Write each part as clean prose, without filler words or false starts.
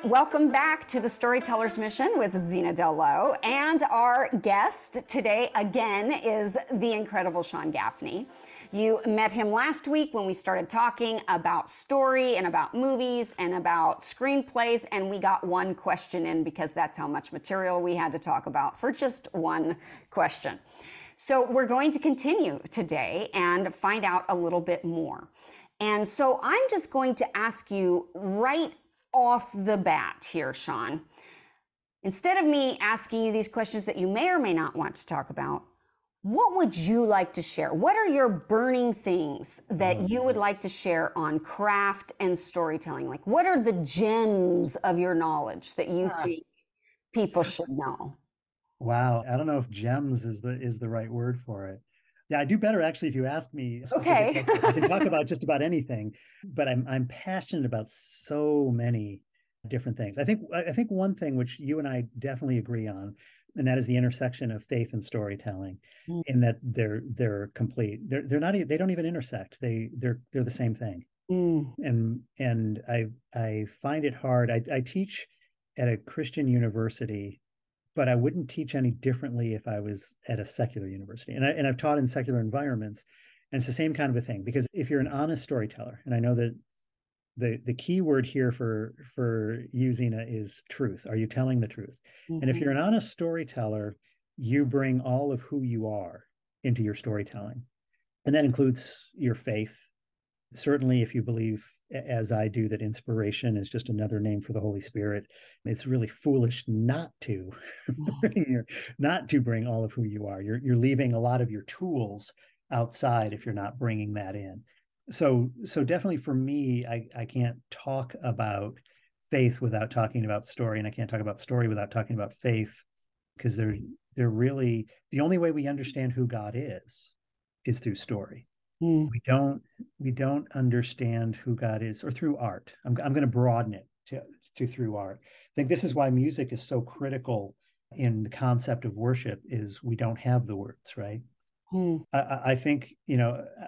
Welcome back to the Storyteller's Mission with Zena Del Lo. And our guest today, again, is the incredible Sean Gaffney. You met him last week when we started talking about story and about movies and about screenplays, and we got one question in because that's how much material we had to talk about for just one question. So we're going to continue today and find out a little bit more. And so I'm just going to ask you right off the bat here, Sean, instead of me asking you these questions that you may or may not want to talk about, what would you like to share? What are your burning things that you would like to share on craft and storytelling? Like, what are the gems of your knowledge that you think people should know? Wow, I don't know if gems is the right word for it. Yeah, I do better actually if you ask me a specific Okay. question. I can talk about just about anything, but I'm passionate about so many different things. I think one thing which you and I definitely agree on, and that is the intersection of faith and storytelling, in that they're complete. They're not, they don't even intersect. They're the same thing. Mm. And I find it hard. I teach at a Christian university, but I wouldn't teach any differently if I was at a secular university. And I've taught in secular environments, and it's the same kind of a thing. Because if you're an honest storyteller, and I know that the key word here for you, Zena, is truth. Are you telling the truth? And if you're an honest storyteller, you bring all of who you are into your storytelling. And that includes your faith. Certainly, if you believe, as I do, that inspiration is just another name for the Holy Spirit, it's really foolish not to bring all of who you are. You're leaving a lot of your tools outside if you're not bringing that in. So definitely for me, I can't talk about faith without talking about story, and I can't talk about story without talking about faith, because they're really the only way we understand who God is through story. We don't understand who God is, or through art. I'm going to broaden it to through art. I think this is why music is so critical in the concept of worship. Is we don't have the words, right? I think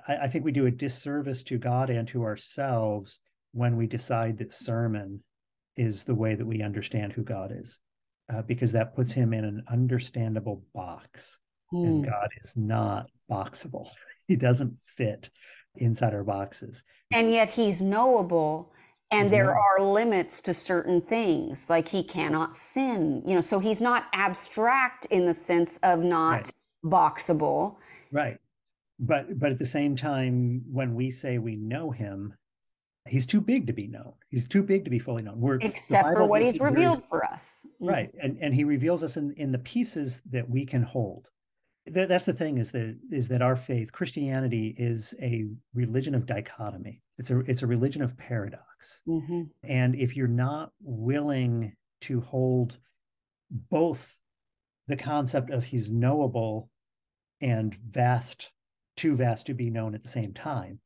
I think we do a disservice to God and to ourselves when we decide that sermon is the way that we understand who God is, because that puts him in an understandable box, and God is not boxable. He doesn't fit inside our boxes. And yet he's knowable, and He's there knowable. are limits to certain things, like he cannot sin, so he's not abstract in the sense of Right. not boxable. Right. But at the same time, when we say we know him, he's too big to be known. He's too big to be fully known. The Except for Bible what makes he's it very revealed for us. right, and he reveals us in the pieces that we can hold. That's the thing, is that our faith, Christianity, is a religion of dichotomy. It's a religion of paradox. Mm-hmm. And if you're not willing to hold both the concept of he's knowable and too vast to be known at the same time,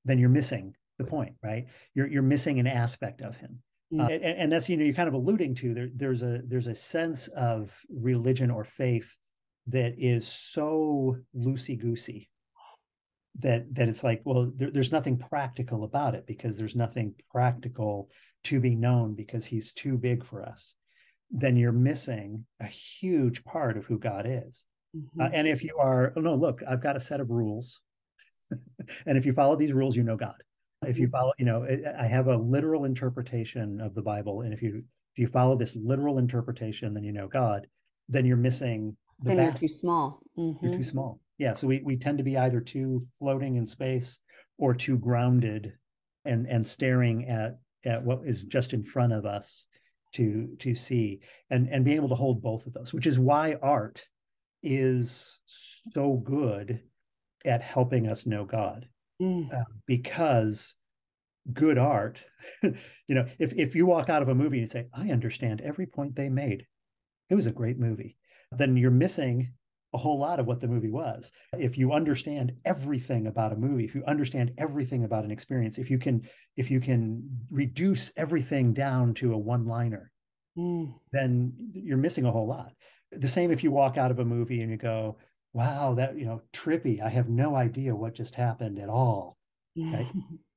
then you're missing the point, right? You're missing an aspect of him. And that's, you're kind of alluding to, there's a sense of religion or faith that is so loosey-goosey that it's like, well, there's nothing practical about it, because there's nothing practical to be known because he's too big for us. Then you're missing a huge part of who God is. And if you are, oh no, look, I've got a set of rules, and if you follow these rules, you know God. If you follow, I have a literal interpretation of the Bible, and if you follow this literal interpretation, then you know God. Then you're missing the Then you're vast. too small. You're too small. Yeah. So we tend to be either too floating in space, or too grounded and staring at what is just in front of us to see, and being able to hold both of those, which is why art is so good at helping us know God. Because good art, if you walk out of a movie and say, I understand every point they made, it was a great movie, then you're missing a whole lot of what the movie was. If you understand everything about a movie, if you understand everything about an experience, if you can reduce everything down to a one-liner, then you're missing a whole lot. The same if you walk out of a movie and you go, wow, that, trippy, I have no idea what just happened at all. Right?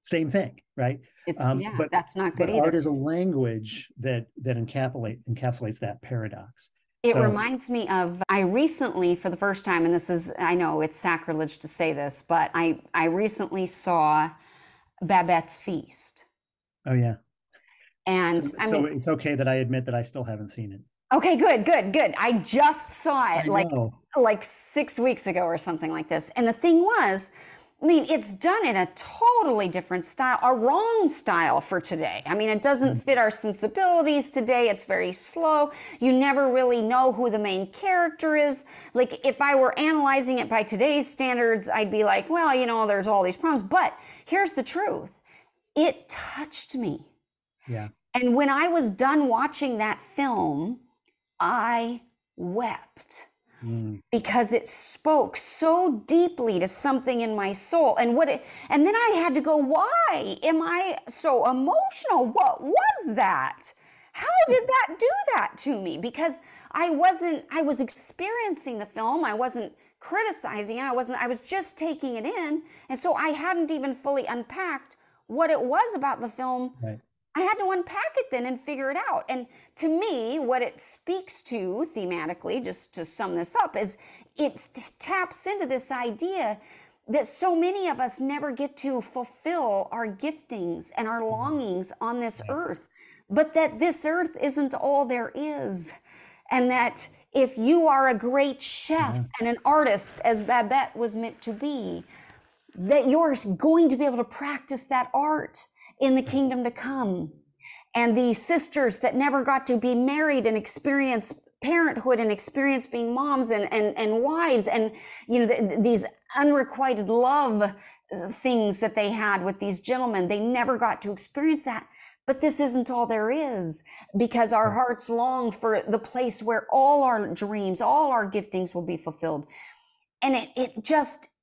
same thing, right? Yeah, that's not good but art either. is a language that encapsulates that paradox. It So, reminds me of, I recently, for the first time, and this is, I know it's sacrilege to say this, but I recently saw Babette's Feast. oh yeah. And I So mean, it's okay that I admit that I still haven't seen it. okay, good, good, good. I just saw it I know. like 6 weeks ago or something like this. And the thing was, I mean, it's done in a totally different style, a wrong style for today. I mean, it doesn't fit our sensibilities today. It's very slow. You never really know who the main character is. Like, if I were analyzing it by today's standards, I'd be like, well, you know, there's all these problems. But here's the truth. It touched me. Yeah. And when I was done watching that film, I wept because it spoke so deeply to something in my soul. And and then I had to go, why am I so emotional? What was that? How did that do that to me? Because I was experiencing the film. I wasn't criticizing it. I was just taking it in. And so I hadn't even fully unpacked what it was about the film. Right. I had to unpack it then and figure it out. And to me, what it speaks to thematically, just to sum this up, is it taps into this idea that so many of us never get to fulfill our giftings and our longings on this earth, but that this earth isn't all there is. And that if you are a great chef and an artist, as Babette was meant to be, that you're going to be able to practice that art in the kingdom to come. And the sisters that never got to be married and experience parenthood and experience being moms and wives, and you know, these unrequited love things that they had with these gentlemen, they never got to experience that. But this isn't all there is, because our hearts long for the place where all our dreams, all our giftings will be fulfilled. And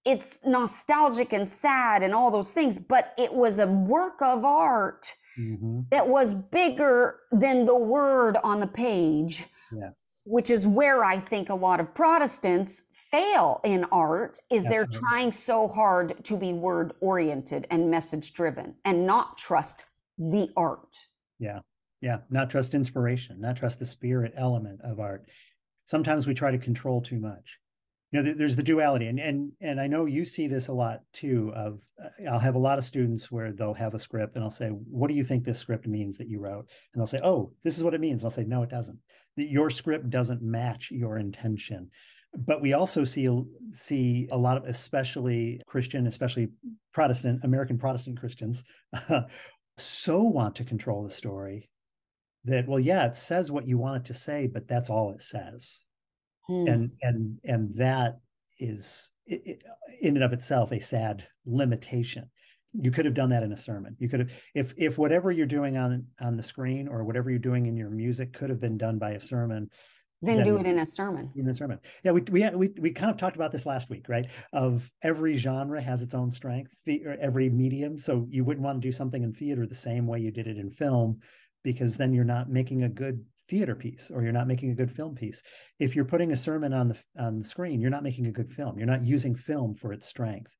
it's nostalgic and sad and all those things, but it was a work of art that was bigger than the word on the page. Yes. Which is where I think a lot of Protestants fail in art, is they're trying so hard to be word oriented and message driven and not trust the art. Yeah. Yeah. Not trust inspiration, not trust the spirit element of art. Sometimes we try to control too much. You know, there's the duality, and I know you see this a lot too. I'll have a lot of students where they'll have a script, and I'll say, "What do you think this script means that you wrote?" And they'll say, "Oh, this is what it means." And I'll say, "No, it doesn't. Your script doesn't match your intention." But we also see a lot of, especially Christian, especially Protestant, American Protestant Christians, so want to control the story that, well, yeah, it says what you want it to say, but that's all it says. And that is in and of itself a sad limitation. You could have done that in a sermon. You could have, if whatever you're doing on the screen or whatever you're doing in your music could have been done by a sermon, then do it in a sermon. In a sermon. Yeah, we kind of talked about this last week, right? Of every genre has its own strength, every medium. So you wouldn't want to do something in theater the same way you did it in film, because then you're not making a good theater piece, or you're not making a good film piece. If you're putting a sermon on the screen, you're not making a good film. You're not using film for its strength.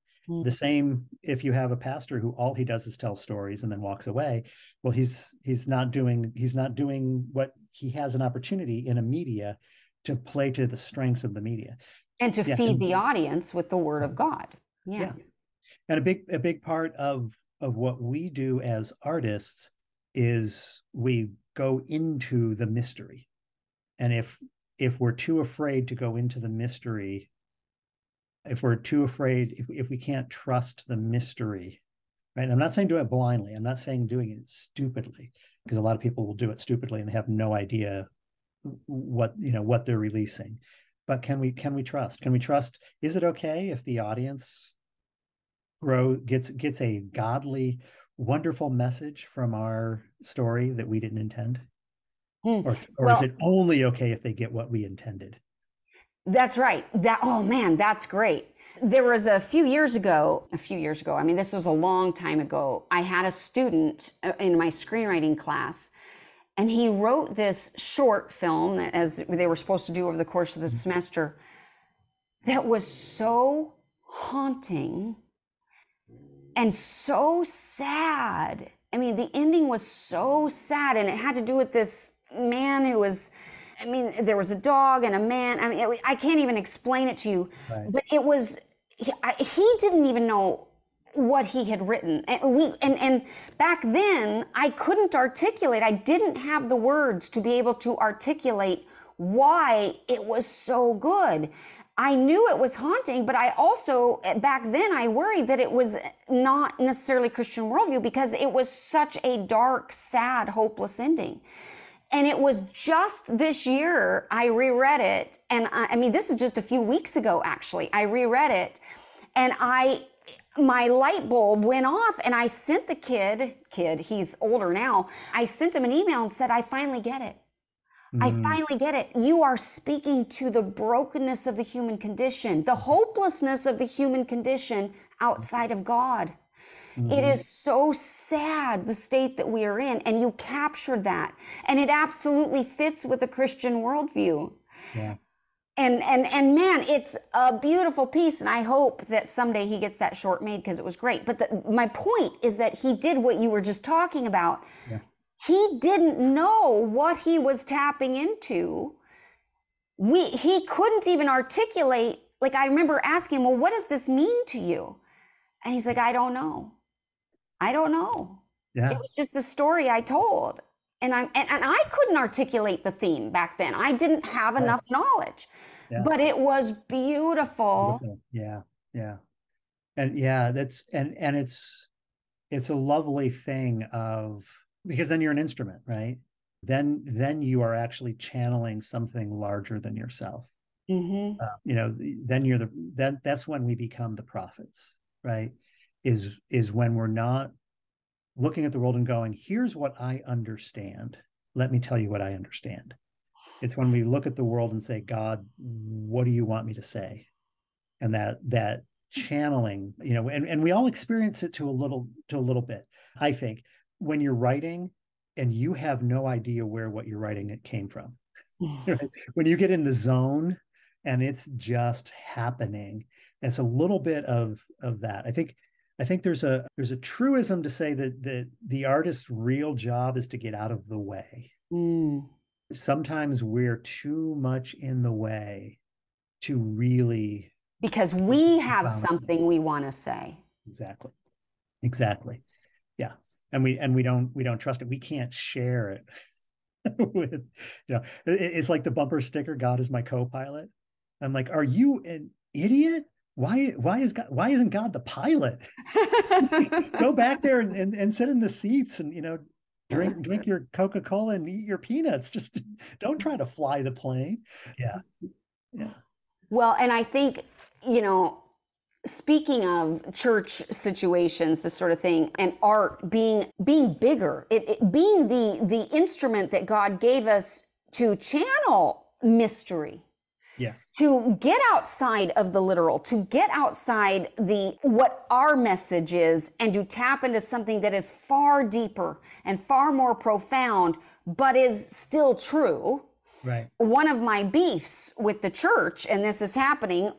The same if you have a pastor who all he does is tell stories and then walks away. Well, he's not doing what he has an opportunity in a media to play to the strengths of the media and to feed the audience with the word of God. Yeah. And a big part of what we do as artists is we go into the mystery. And if we're too afraid to go into the mystery, if we're too afraid, if we can't trust the mystery, right? And I'm not saying do it blindly. I'm not saying doing it stupidly, because a lot of people will do it stupidly and they have no idea what they're releasing. But can we trust? Can we trust? Is it okay if the audience gets a godly, wonderful message from our story that we didn't intend? Or is it only okay if they get what we intended? That's right. Oh man, that's great. There was a few years ago, I mean, this was a long time ago, I had a student in my screenwriting class, and he wrote this short film, as they were supposed to do over the course of the semester, that was so haunting and so sad. I mean, the ending was so sad, and it had to do with this man who was, I mean, there was a dog and a man. I mean, I can't even explain it to you, Right. but it was, he didn't even know what he had written. And back then I couldn't articulate, I didn't have the words to be able to articulate why it was so good. I knew it was haunting, but I also, back then, I worried that it was not necessarily Christian worldview because it was such a dark, sad, hopeless ending. And it was just this year I reread it. And I mean, this is just a few weeks ago, actually. I reread it and my light bulb went off, and I sent the kid, he's older now. I sent him an email and said, I finally get it. I finally get it. You are speaking to the brokenness of the human condition, the hopelessness of the human condition outside of God. It is so sad, the state that we are in, and you captured that. And it absolutely fits with the Christian worldview. Yeah. And man, it's a beautiful piece, and I hope that someday he gets that short made because it was great. But my point is that he did what you were just talking about. Yeah. He didn't know what he was tapping into. He couldn't even articulate. Like, I remember asking him, well, what does this mean to you? And he's like, I don't know. I don't know. Yeah. It was just the story I told. And I couldn't articulate the theme back then. I didn't have enough knowledge. Yeah. But it was beautiful. Yeah. Yeah. And yeah, that's and it's a lovely thing of, because then you're an instrument, right? Then you are actually channeling something larger than yourself. Mm-hmm. Then that's when we become the prophets, right? Is when we're not looking at the world and going, here's what I understand. Let me tell you what I understand. It's when we look at the world and say, God, what do you want me to say? And that channeling, and we all experience it to a little bit. I think when you're writing and you have no idea where what you're writing it came from, right? When you get in the zone and it's just happening, it's a little bit of that. I think there's a truism to say that the artist's real job is to get out of the way. Sometimes we're too much in the way to really, because we have something we want to say. Exactly. Yeah. And we don't trust it. We can't share it with, it's like the bumper sticker, God is my co-pilot. I'm like, are you an idiot? Why isn't God the pilot? Go back there and sit in the seats and drink your Coca-Cola and eat your peanuts. Just don't try to fly the plane. Yeah. Well, and I think, speaking of church situations, this sort of thing, and art being bigger, it being the instrument that God gave us to channel mystery. Yes. To get outside of the literal, to get outside what our message is, and to tap into something that is far deeper and far more profound, but is still true. Right. One of my beefs with the church, and this is happening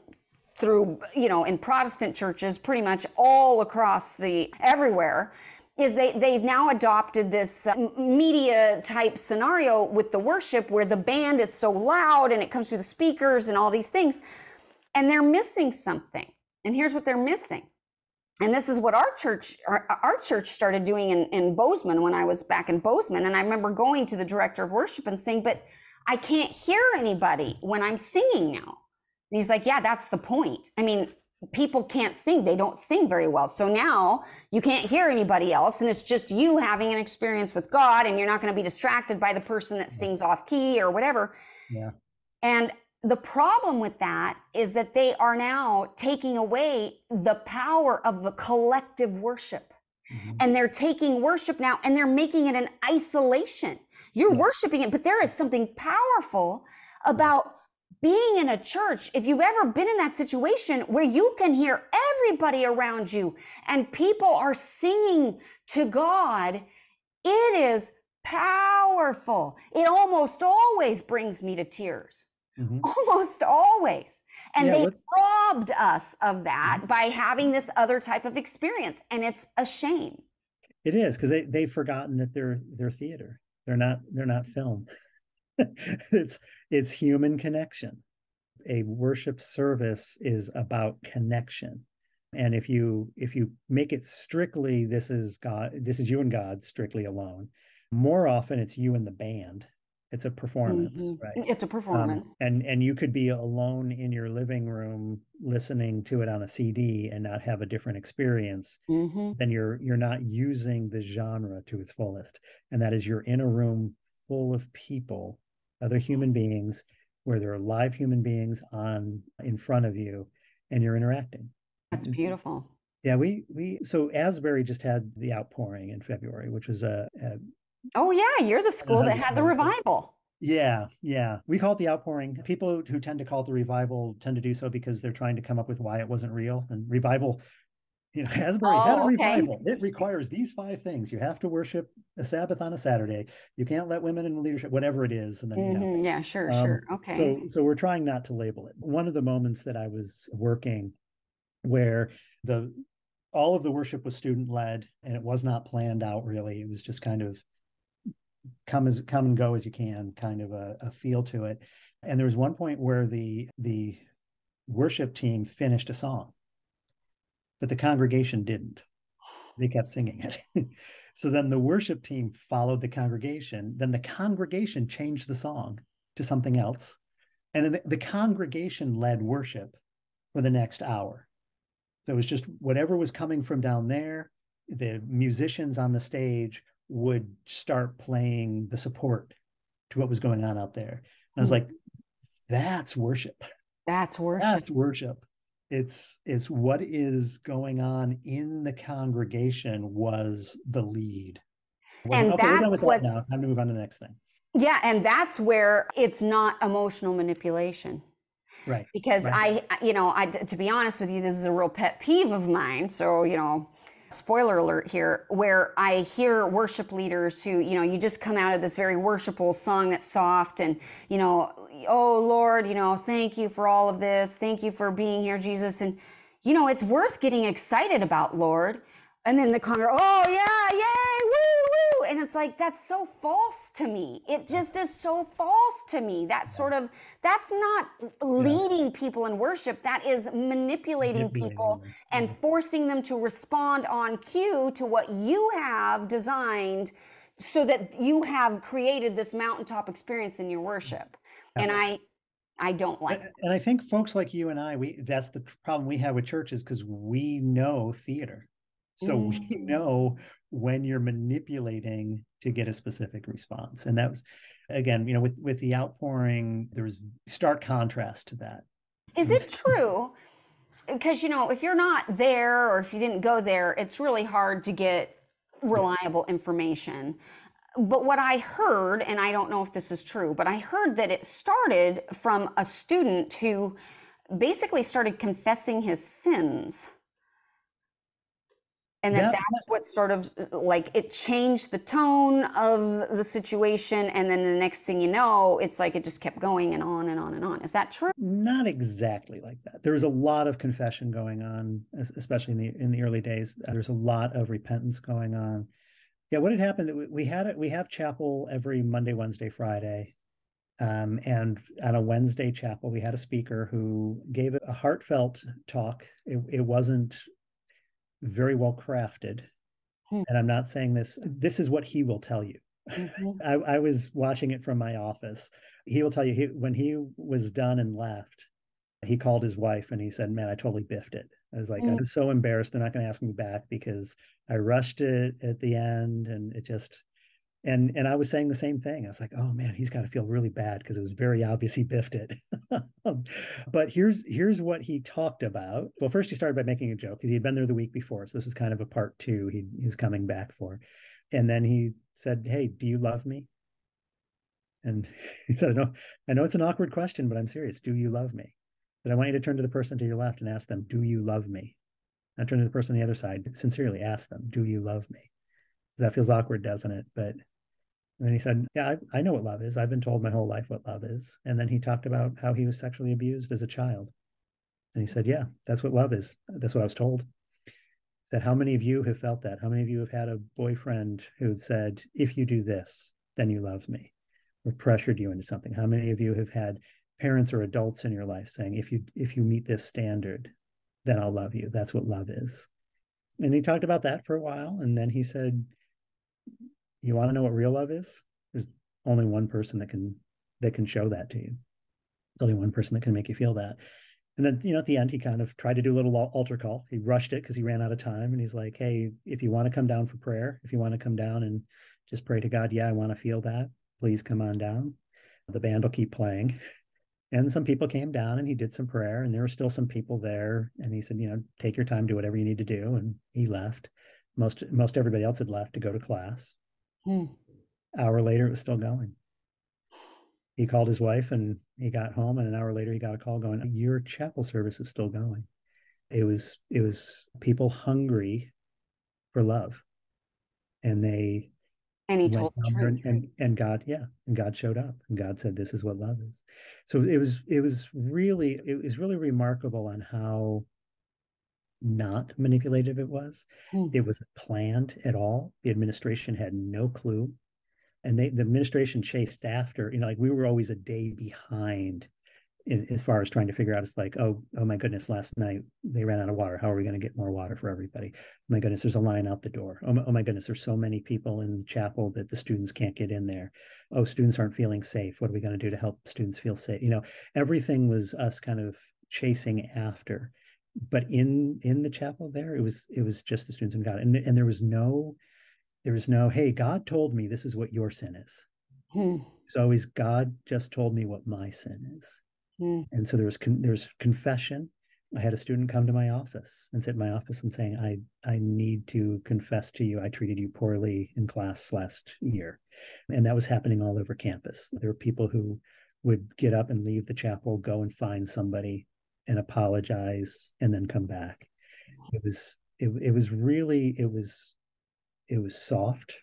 through, in Protestant churches pretty much all across everywhere, is they've now adopted this media type scenario with the worship where the band is so loud and it comes through the speakers and all these things, and they're missing something. And here's what they're missing. And this is what our church started doing in Bozeman when I was back in Bozeman. And I remember going to the director of worship and saying, but I can't hear anybody when I'm singing now. And he's like, yeah, that's the point. I mean, people can't sing. They don't sing very well. So now you can't hear anybody else. And it's just you having an experience with God, and you're not going to be distracted by the person that sings off key or whatever. Yeah. And the problem with that is that they are now taking away the power of the collective worship. Mm-hmm. And they're taking worship now and they're making it an isolation. You're worshiping it, but there is something powerful about being in a church, if you've ever been in that situation where you can hear everybody around you and people are singing to God, it is powerful. It almost always brings me to tears. Mhm. almost always. And Yeah, they what robbed us of that by having this other type of experience. And it's a shame. it is, because they've forgotten that they're theater. They're not film. it's it's human connection. A worship service is about connection. And if you make it strictly, this is God, this is you and God strictly alone, more often it's you and the band. It's a performance, right? It's a performance. And you could be alone in your living room listening to it on a CD and not have a different experience. Mm-hmm. Then you're not using the genre to its fullest. And that is, you're in a room full of people, other human beings, where there are live human beings on in front of you, and you're interacting. That's beautiful. Yeah, we so Asbury just had the outpouring in February, which was a Oh, yeah. You're the school that had the revival. yeah. We call it the outpouring. People who tend to call it the revival tend to do so because they're trying to come up with why it wasn't real. And revival, Asbury had a Oh, okay. revival. It requires these 5 things. You have to worship a Sabbath on a Saturday. You can't let women in leadership, whatever it is. And then, Yeah, sure. Okay. so we're trying not to label it. One of the moments that I was working where the all of the worship was student led, and it was not planned out really. It was just kind of come and go as you can, kind of a feel to it. And there was one point where the worship team finished a song, but the congregation didn't. They kept singing it. So then the worship team followed the congregation. Then the congregation changed the song to something else. And then the congregation led worship for the next hour. So it was just whatever was coming from down there. The musicians on the stage would start playing the support to what was going on out there. And I was like, that's worship. That's worship. That's worship. It's what is going on in the congregation was the lead. And Okay, we're done that's with that now. Time to move on to the next thing. yeah, and that's where it's not emotional manipulation. Right. Because right. to be honest with you, this is a real pet peeve of mine. So, spoiler alert here, where I hear worship leaders who, you just come out of this very worshipful song that's soft and, oh Lord, thank you for all of this. Thank you for being here, Jesus. And, it's worth getting excited about, Lord. And then the congregation, oh yeah, yay, woo, woo. And it's like, that's so false to me. It just is so false to me. That's not leading people in worship. That is manipulating people and forcing them to respond on cue to what you have designed so that you have created this mountaintop experience in your worship. And I don't like it. And I think folks like you and I, that's the problem we have with churches, because we know theater. So we know when you're manipulating to get a specific response. And that was, again, with the outpouring, there was stark contrast to that. Is it true? Because, if you're not there or if you didn't go there, it's really hard to get reliable information. But what I heard, and I don't know if this is true, but I heard that it started from a student who basically started confessing his sins. And that's what sort of like it changed the tone of the situation. And then the next thing you know, it's like it just kept going and on and on and on. Is that true? Not exactly like that. There was a lot of confession going on, especially in the early days. There's a lot of repentance going on. Yeah, what had happened, we have chapel every Monday, Wednesday, Friday. And on a Wednesday chapel, we had a speaker who gave a heartfelt talk. It wasn't very well crafted. And I'm not saying this is what he will tell you. I was watching it from my office. He will tell you, when he was done and left, he called his wife and he said, man, I totally biffed it. I was like, I was so embarrassed. They're not going to ask me back because I rushed it at the end, and it just, and I was saying the same thing. I was like, oh man, he's got to feel really bad because it was very obvious he biffed it. But here's what he talked about. Well, first he started by making a joke because he had been there the week before. So this is kind of a part two he was coming back for. And then he said, hey, do you love me? And he said, I know it's an awkward question, but I'm serious. Do you love me? That I want you to turn to the person to your left and ask them, do you love me? And turn to the person on the other side, sincerely ask them, do you love me? That feels awkward, doesn't it? But And then he said, yeah, I know what love is. I've been told my whole life what love is. And then he talked about how he was sexually abused as a child. And he said, yeah, that's what love is. That's what I was told. He said, how many of you have felt that? How many of you have had a boyfriend who said, if you do this, then you love me, or pressured you into something? How many of you have had parents or adults in your life saying, if you meet this standard, then I'll love you? That's what love is. And he talked about that for a while. And then he said, you want to know what real love is? There's only one person that can show that to you. There's only one person that can make you feel that. And then, at the end, he kind of tried to do a little altar call. He rushed it because he ran out of time. And he's like, hey, if you want to come down for prayer, if you want to come down and just pray to God, yeah, I want to feel that, please come on down. The band will keep playing. And some people came down and he did some prayer, and there were still some people there. And he said, take your time, do whatever you need to do. And he left. Most everybody else had left to go to class. Hour later, it was still going. He called his wife and he got home, and an hour later he got a call going, your chapel service is still going. It was people hungry for love. And he told the truth. And God, and God showed up, and God said, this is what love is. So it was really remarkable on how not manipulative it was. It wasn't planned at all. The administration had no clue. And the administration chased after, like we were always a day behind as far as trying to figure out. It's like, oh my goodness, last night they ran out of water. How are we going to get more water for everybody? Oh my goodness, there's a line out the door. Oh my goodness, there's so many people in the chapel that the students can't get in there. Oh, students aren't feeling safe. What are we going to do to help students feel safe? Everything was us kind of chasing after. But in the chapel there, it was just the students and God. And there was no, hey, God told me this is what your sin is. It's always, God just told me what my sin is. And so there was confession. I had a student come to my office and sit in my office and saying, I need to confess to you, I treated you poorly in class last year. And that was happening all over campus. There were people who would get up and leave the chapel, go and find somebody and apologize, and then come back. It was soft.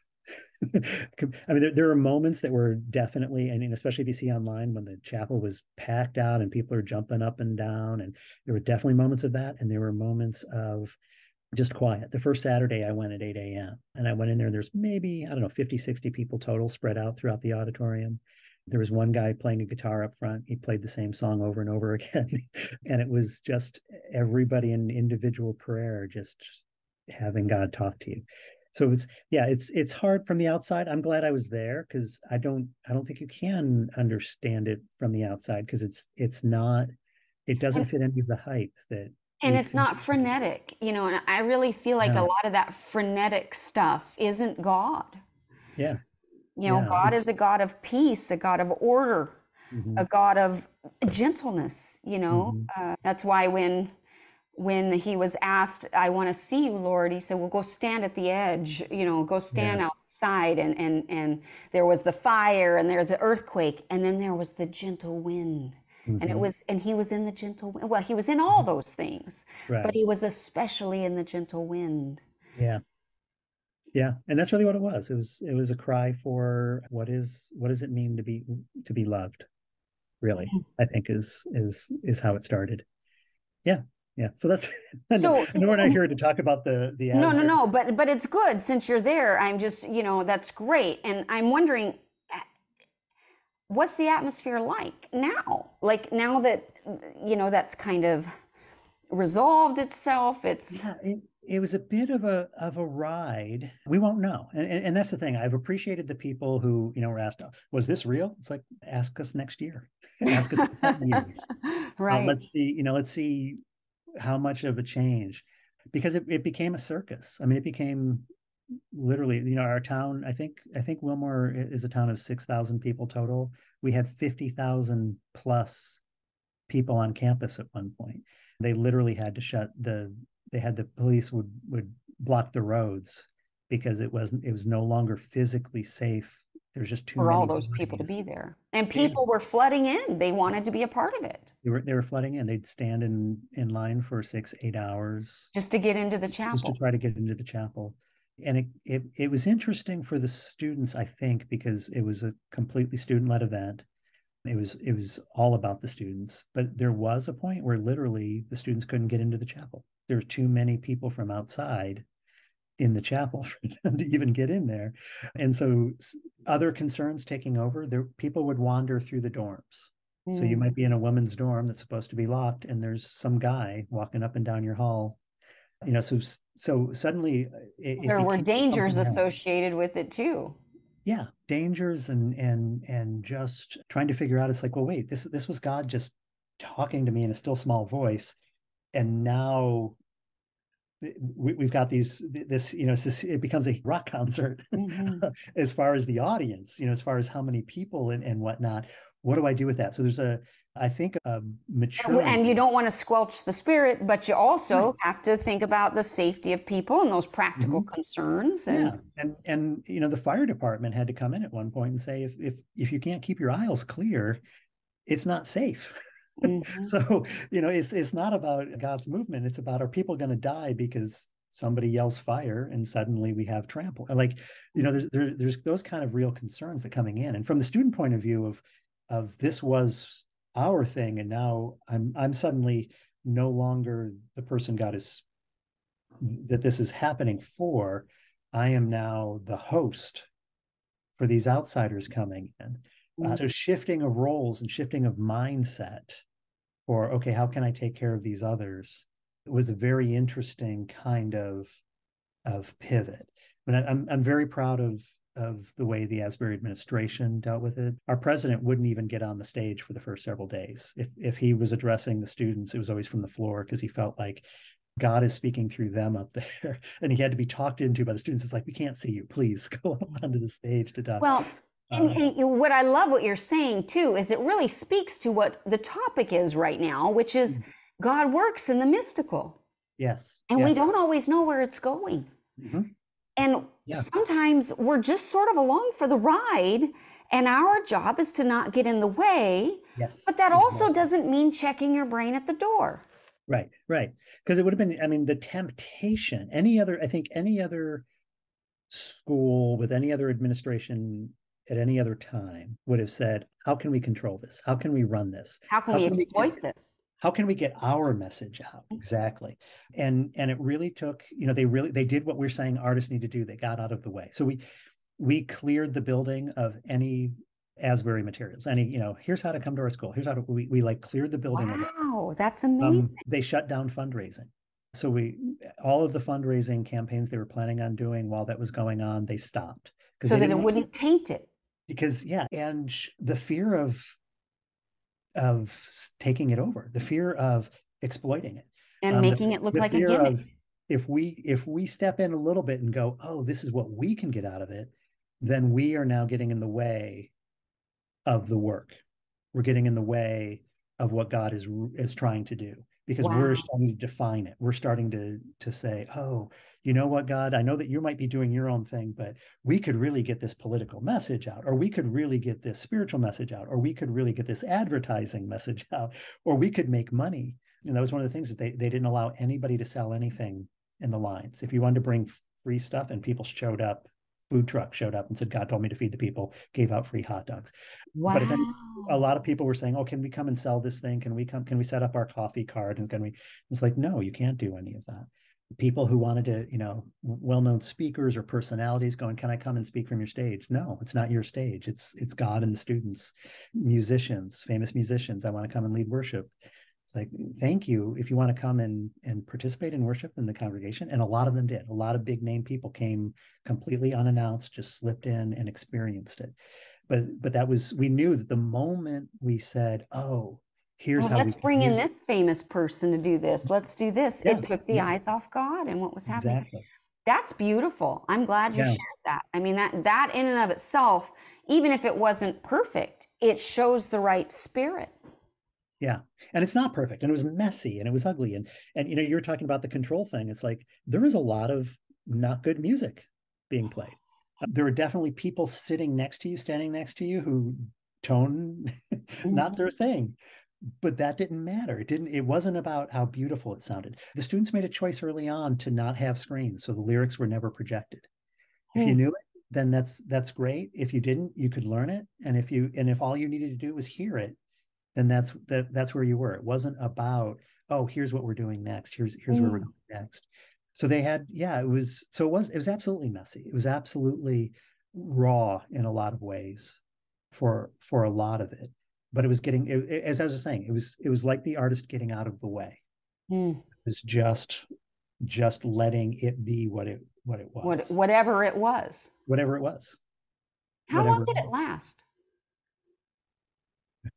I mean, there are moments that were definitely, and especially if you see online, when the chapel was packed out and people are jumping up and down, and there were definitely moments of that. And there were moments of just quiet. The first Saturday I went at 8 a.m. and I went in there, and there's maybe, 50, 60 people total spread out throughout the auditorium. There was one guy playing a guitar up front. He played the same song over and over again. And it was just everybody in individual prayer, just having God talk to you. So it's hard from the outside. I'm glad I was there, because I don't think you can understand it from the outside, because it doesn't fit any of the hype that. And it's not frenetic, and I really feel like a lot of that frenetic stuff isn't God. Yeah. God is a God of peace, a God of order, a God of gentleness, That's why when he was asked, I want to see you, Lord, he said, well, go stand at the edge, go stand outside. And there was the fire, and there's the earthquake, and then there was the gentle wind. And he was in the gentle wind. Well, he was in all those things, but he was especially in the gentle wind. Yeah. And that's really what it was. It was a cry for what does it mean to be loved, really, I think is how it started. Yeah. So that's, so I know we're not here to talk about the Asbury. No, but it's good since you're there. I'm just, that's great. And I'm wondering, what's the atmosphere like now? Like now that, that's kind of resolved itself. It was a bit of a ride. We won't know. And that's the thing. I've appreciated the people who, were asked, was this real? It's like, ask us next year. Ask us in 10 years. Right. Let's see how much of a change, because it became a circus. I mean, it became literally, our town, I think Wilmore is a town of 6,000 people total. We had 50,000 plus people on campus at one point. They literally had to the police would block the roads because it was no longer physically safe. There's just too many for all those people to be there, and people were flooding in. They wanted to be a part of it. They were flooding in. They'd stand in line for 6-8 hours just to get into the chapel, just to try to get into the chapel. And it was interesting for the students, I think, because it was a completely student-led event. It was all about the students, but there was a point where literally the students couldn't get into the chapel. There were too many people from outside in the chapel for them to even get in there. And so other concerns taking over, people would wander through the dorms. So you might be in a women's dorm that's supposed to be locked, and there's some guy walking up and down your hall. So suddenly it There were became dangers something else. associated with it too. Yeah, dangers and just trying to figure out. It's like, well, wait, this was God just talking to me in a still small voice, and now we've got this, it becomes a rock concert as far as the audience, as far as how many people and whatnot. What do I do with that? So there's I think a maturity. And you don't want to squelch the spirit, but you also have to think about the safety of people and those practical concerns. And the fire department had to come in at one point and say, if you can't keep your aisles clear, it's not safe. So, it's not about God's movement. It's about, are people going to die because somebody yells fire and suddenly we have trample? Like, there's those kind of real concerns that coming in. And from the student point of view of this was our thing, and now I'm suddenly no longer the person that this is happening for. I am now the host for these outsiders coming in. So shifting of roles and shifting of mindset, or, okay, how can I take care of these others? It was a very interesting kind of pivot. But I'm very proud of the way the Asbury administration dealt with it. Our president wouldn't even get on the stage for the first several days. If he was addressing the students, it was always from the floor, because he felt like God is speaking through them up there, and he had to be talked into by the students. It's like, we can't see you. Please go up onto the stage to talk. Well, and what I love what you're saying too is it really speaks to what the topic is right now, which is God works in the mystical. Yes. And we don't always know where it's going. And sometimes we're just sort of along for the ride, and our job is to not get in the way. Yes. But that also doesn't mean checking your brain at the door. Right. Because it would have been, the temptation, any other school with any other administration at any other time would have said, how can we control this? How can we run this? How can we exploit this? How can we get our message out? Exactly. And it really took, they did what we're saying artists need to do. They got out of the way. So we cleared the building of any Asbury materials. Here's how to come to our school. Here's how to, we like cleared the building. Wow, that's amazing. They shut down fundraising. So all of the fundraising campaigns they were planning on doing while that was going on, they stopped. So that it wouldn't taint it. Because, and the fear of taking it over, the fear of exploiting it. And making it look like a gimmick. If we step in a little bit and go, oh, this is what we can get out of it, then we are now getting in the way of the work. We're getting in the way of what God is trying to do, because we're starting to define it. We're starting to say, oh, you know what, God, I know that you might be doing your own thing, but we could really get this political message out, or we could really get this spiritual message out, or we could really get this advertising message out, or we could make money. And that was one of the things, that they didn't allow anybody to sell anything in the lines. If you wanted to bring free stuff, and people showed up, food truck showed up and said, God told me to feed the people, gave out free hot dogs. Wow. But then a lot of people were saying, oh, can we come and sell this thing? Can we set up our coffee card? And it's like, no, you can't do any of that. People who wanted to, well-known speakers or personalities going, can I come and speak from your stage? No, it's not your stage. It's God and the students. Musicians, famous musicians, I want to come and lead worship. It's like, thank you. If you want to come and participate in worship in the congregation. And a lot of them did. A lot of big name people came completely unannounced, just slipped in and experienced it. But that was, we knew that the moment we said, oh, here's how let's bring in this famous person to do this. Let's do this. It took the eyes off God and what was happening. Exactly. That's beautiful. I'm glad you shared that. I mean, that in and of itself, even if it wasn't perfect, it shows the right spirit. Yeah. And it's not perfect. And it was messy and it was ugly. And you're talking about the control thing. It's like, there was a lot of not good music being played. There were definitely people sitting next to you, standing next to you, who tone not their thing. But that didn't matter. It wasn't about how beautiful it sounded. The students made a choice early on to not have screens, so the lyrics were never projected. If you Hmm. knew it, then that's great. If you didn't, you could learn it. And if all you needed to do was hear it, then that's where you were. It wasn't about, oh, here's what we're doing next. Here's where we're Mm. going next. So they had, yeah, it was absolutely messy. It was absolutely raw in a lot of ways for a lot of it. But it was as I was saying, it was like the artist getting out of the way. Mm. It was just letting it be what it was. Whatever it was. Whatever it was. How long Whatever it did it was. last?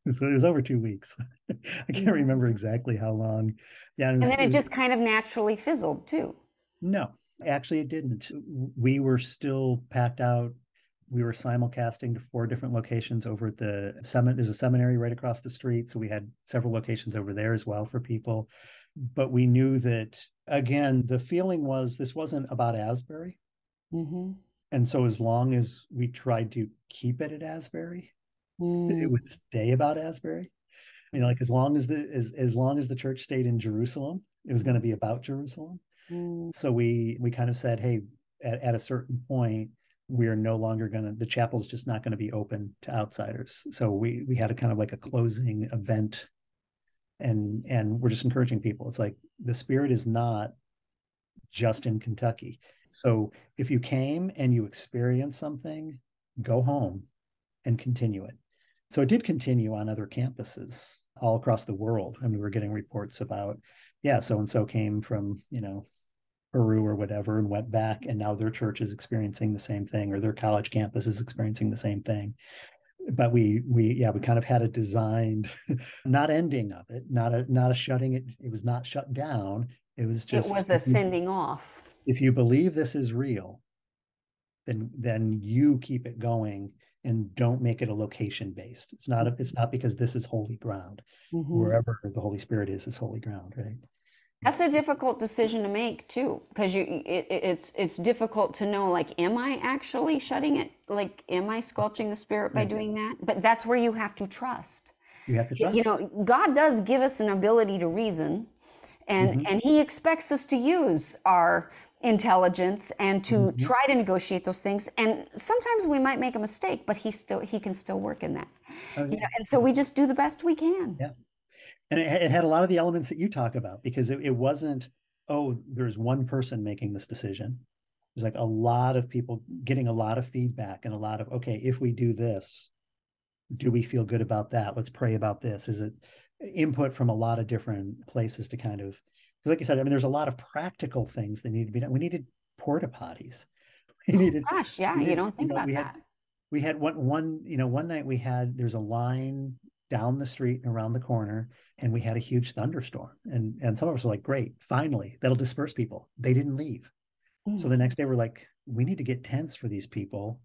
So it was over 2 weeks. I can't Mhm. remember exactly how long. Yeah, And then it just kind of naturally fizzled too. no, actually it didn't. We were still packed out. We were simulcasting to 4 different locations over at the summit. There's a seminary right across the street. So we had several locations over there as well for people. But we knew that, again, the feeling was this wasn't about Asbury. Mm-hmm. And so as long as we tried to keep it at Asbury, it Mm. would stay about Asbury. Like as long as the church stayed in Jerusalem, it was going to be about Jerusalem. Mm. So we kind of said, hey, at a certain point, we are no longer the chapel's just not going to be open to outsiders. So we had a kind of like a closing event, and we're just encouraging people. It's like the Spirit is not just in Kentucky. So if you came and you experienced something, go home and continue it. So it did continue on other campuses all across the world. I mean, we're getting reports about, yeah, so and so came from, Peru or whatever and went back, and now their church is experiencing the same thing, or their college campus is experiencing the same thing. But we kind of had a designed not ending of it, not a shutting it. It was not shut down. It was It just, was a sending off. if you believe this is real, then you keep it going and don't make it a location based. It's not because this is holy ground. Mm-hmm. Wherever the Holy Spirit is holy ground, right? That's a difficult decision to make too, because it's difficult to know, like, am I actually shutting it? Like, am I squelching the spirit by Right. doing that? But that's where you have to trust. You have to You trust. know, God does give us an ability to reason, and Mm-hmm. He expects us to use our intelligence and to Mm-hmm. try to negotiate those things. And sometimes we might make a mistake, but He can still work in that. Oh You yeah. know, and so we just do the best we can. Yeah. And it had a lot of the elements that you talk about, because it wasn't, oh, there's one person making this decision. There's like a lot of people getting a lot of feedback, and a lot of, okay, if we do this, do we feel good about that? Let's pray about this. Is it input from a lot of different places to kind of, like you said, I mean, there's a lot of practical things that need to be done. We needed porta potties. We needed, Gosh, yeah, we you did, don't think about we had that. one night there's a line down the street and around the corner, and we had a huge thunderstorm, and some of us were like, great, finally that'll disperse people. They didn't leave. So Mm. the next day we're like, we need to get tents for these people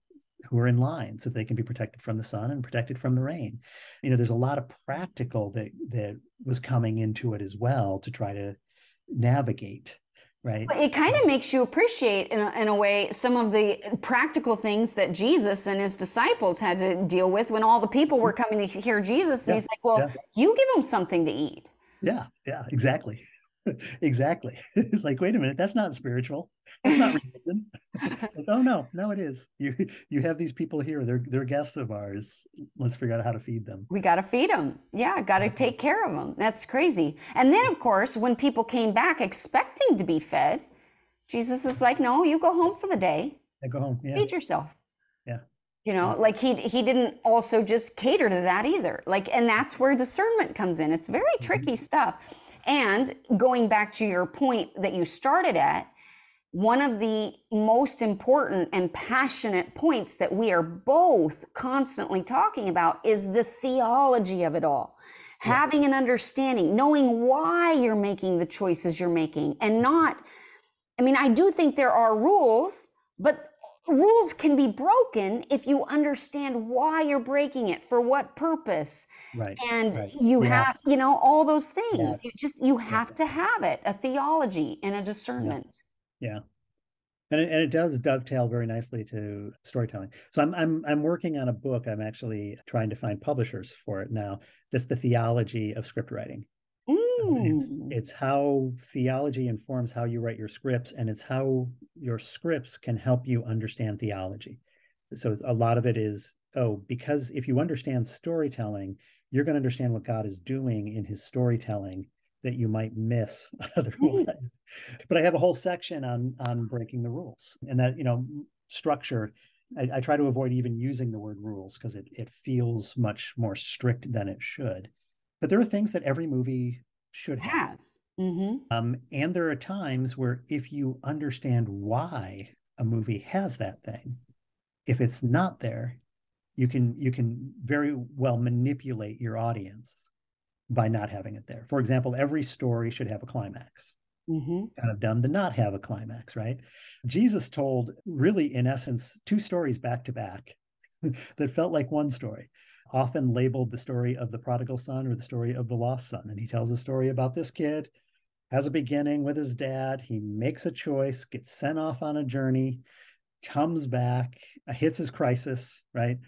who are in line so they can be protected from the sun and protected from the rain. There's a lot of practical that was coming into it as well to try to navigate, right? It kind of makes you appreciate, in a way, some of the practical things that Jesus and his disciples had to deal with when all the people were coming to hear Jesus. And Yeah, he's like, well, yeah, you give them something to eat. yeah, exactly. Exactly. It's like, wait a minute, that's not spiritual. That's not religion. It's like, oh no, it is. You have these people here. They're guests of ours. Let's figure out how to feed them. We got to feed them. Yeah, got to take care of them. That's crazy. And then, of course, when people came back expecting to be fed, Jesus is like, no, you go home for the day, I go home. Yeah, feed yourself. yeah, You yeah. know, like he didn't also just cater to that either. Like, and that's where discernment comes in. It's very Mhm. tricky stuff. And going back to your point that you started at, one of the most important and passionate points that we are both constantly talking about is the theology of it all. Yes. Having an understanding, knowing why you're making the choices you're making, and not, I mean, I do think there are rules, but rules can be broken if you understand why you're breaking it, for what purpose. Right. And Right. you have, Yes. all those things. Yes. You Yeah. have to have it, a theology and a Yeah. discernment. Yeah. And it does dovetail very nicely to storytelling. So I'm working on a book. I'm actually trying to find publishers for it now. That's the theology of script writing. Mm. It's how theology informs how you write your scripts, and it's how your scripts can help you understand theology. So a lot of it is, because if you understand storytelling, you're going to understand what God is doing in his storytelling that you might miss Right. otherwise. But I have a whole section on breaking the rules, and that, structure. I try to avoid even using the word rules because it feels much more strict than it should. But there are things that every movie should have. Has. Mm-hmm. And there are times where if you understand why a movie has that thing, if it's not there, you can very well manipulate your audience by not having it there. For example, every story should have a climax. Mm-hmm. Kind of dumb to not have a climax, right? Jesus told, really, in essence, two stories back to back that felt like one story, often labeled the story of the prodigal son or the story of the lost son. And he tells a story about this kid, has a beginning with his dad. He makes a choice, gets sent off on a journey, comes back, hits his crisis, right?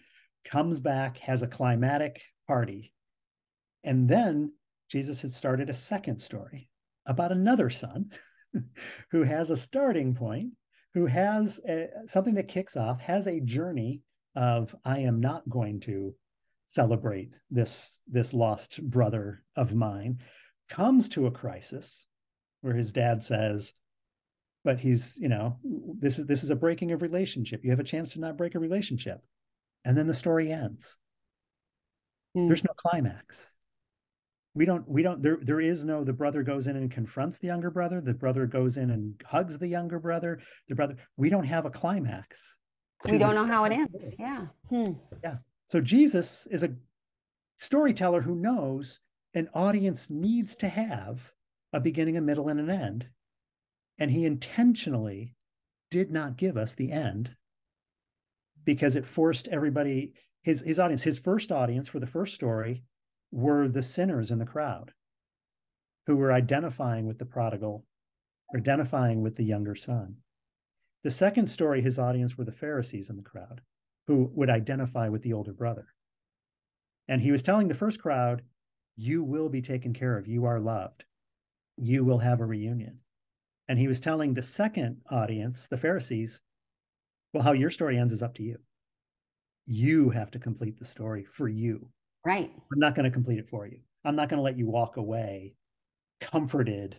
Comes back, has a climatic party. And then Jesus had started a second story about another son who has a starting point, who has something that kicks off, has a journey of, I am not going to celebrate this lost brother of mine, comes to a crisis where his dad says, but this is a breaking of relationship. You have a chance to not break a relationship. And then the story ends. Mm. There's no climax. There is no, the brother goes in and confronts the younger brother. The brother goes in and hugs the younger brother. We don't have a climax We to the don't know how it second ends. story. Yeah. Hmm. Yeah. So Jesus is a storyteller who knows an audience needs to have a beginning, a middle, and an end. And he intentionally did not give us the end because it forced everybody, his audience, his first audience for the first story were the sinners in the crowd who were identifying with the prodigal, identifying with the younger son. The second story, his audience were the Pharisees in the crowd who would identify with the older brother. And he was telling the first crowd, you will be taken care of. You are loved. You will have a reunion. And he was telling the second audience, the Pharisees, well, how your story ends is up to you. You have to complete the story for you. Right. I'm not going to complete it for you. I'm not going to let you walk away comforted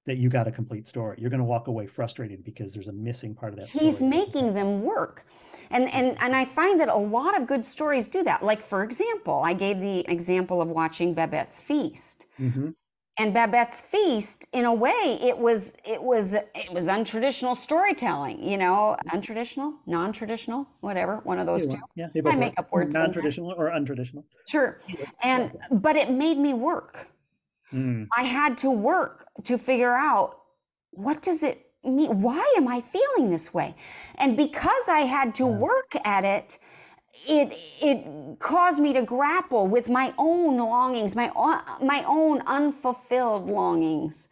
that you got a complete story. You're going to walk away frustrated because there's a missing part of that story. He's making them work. And I find that a lot of good stories do that. Like, for example, I gave the example of watching Babette's Feast. Mm-hmm. And Babette's Feast, in a way, it was untraditional storytelling, untraditional, non-traditional, whatever, one of those two. Yeah, they I both make work. up words sometimes. Non-traditional or untraditional. Sure. But it made me work. I had to work to figure out, what does it mean? Why am I feeling this way? And because I had to work at it, it caused me to grapple with my own longings, my own unfulfilled longings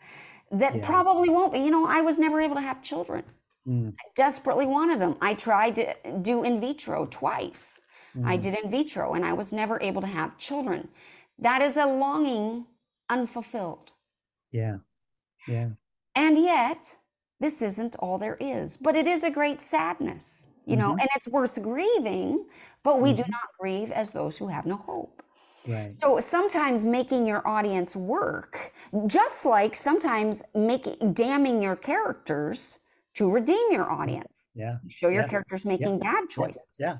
that probably won't be. I was never able to have children. I desperately wanted them. I tried to do in vitro twice. I did in vitro and I was never able to have children. That is a longing unfulfilled. Yeah. Yeah. And yet, this isn't all there is, but it is a great sadness, and it's worth grieving, but we do not grieve as those who have no hope. Right. So sometimes making your audience work, just like sometimes damning your characters to redeem your audience. Yeah. Show your characters making bad choices. Yeah.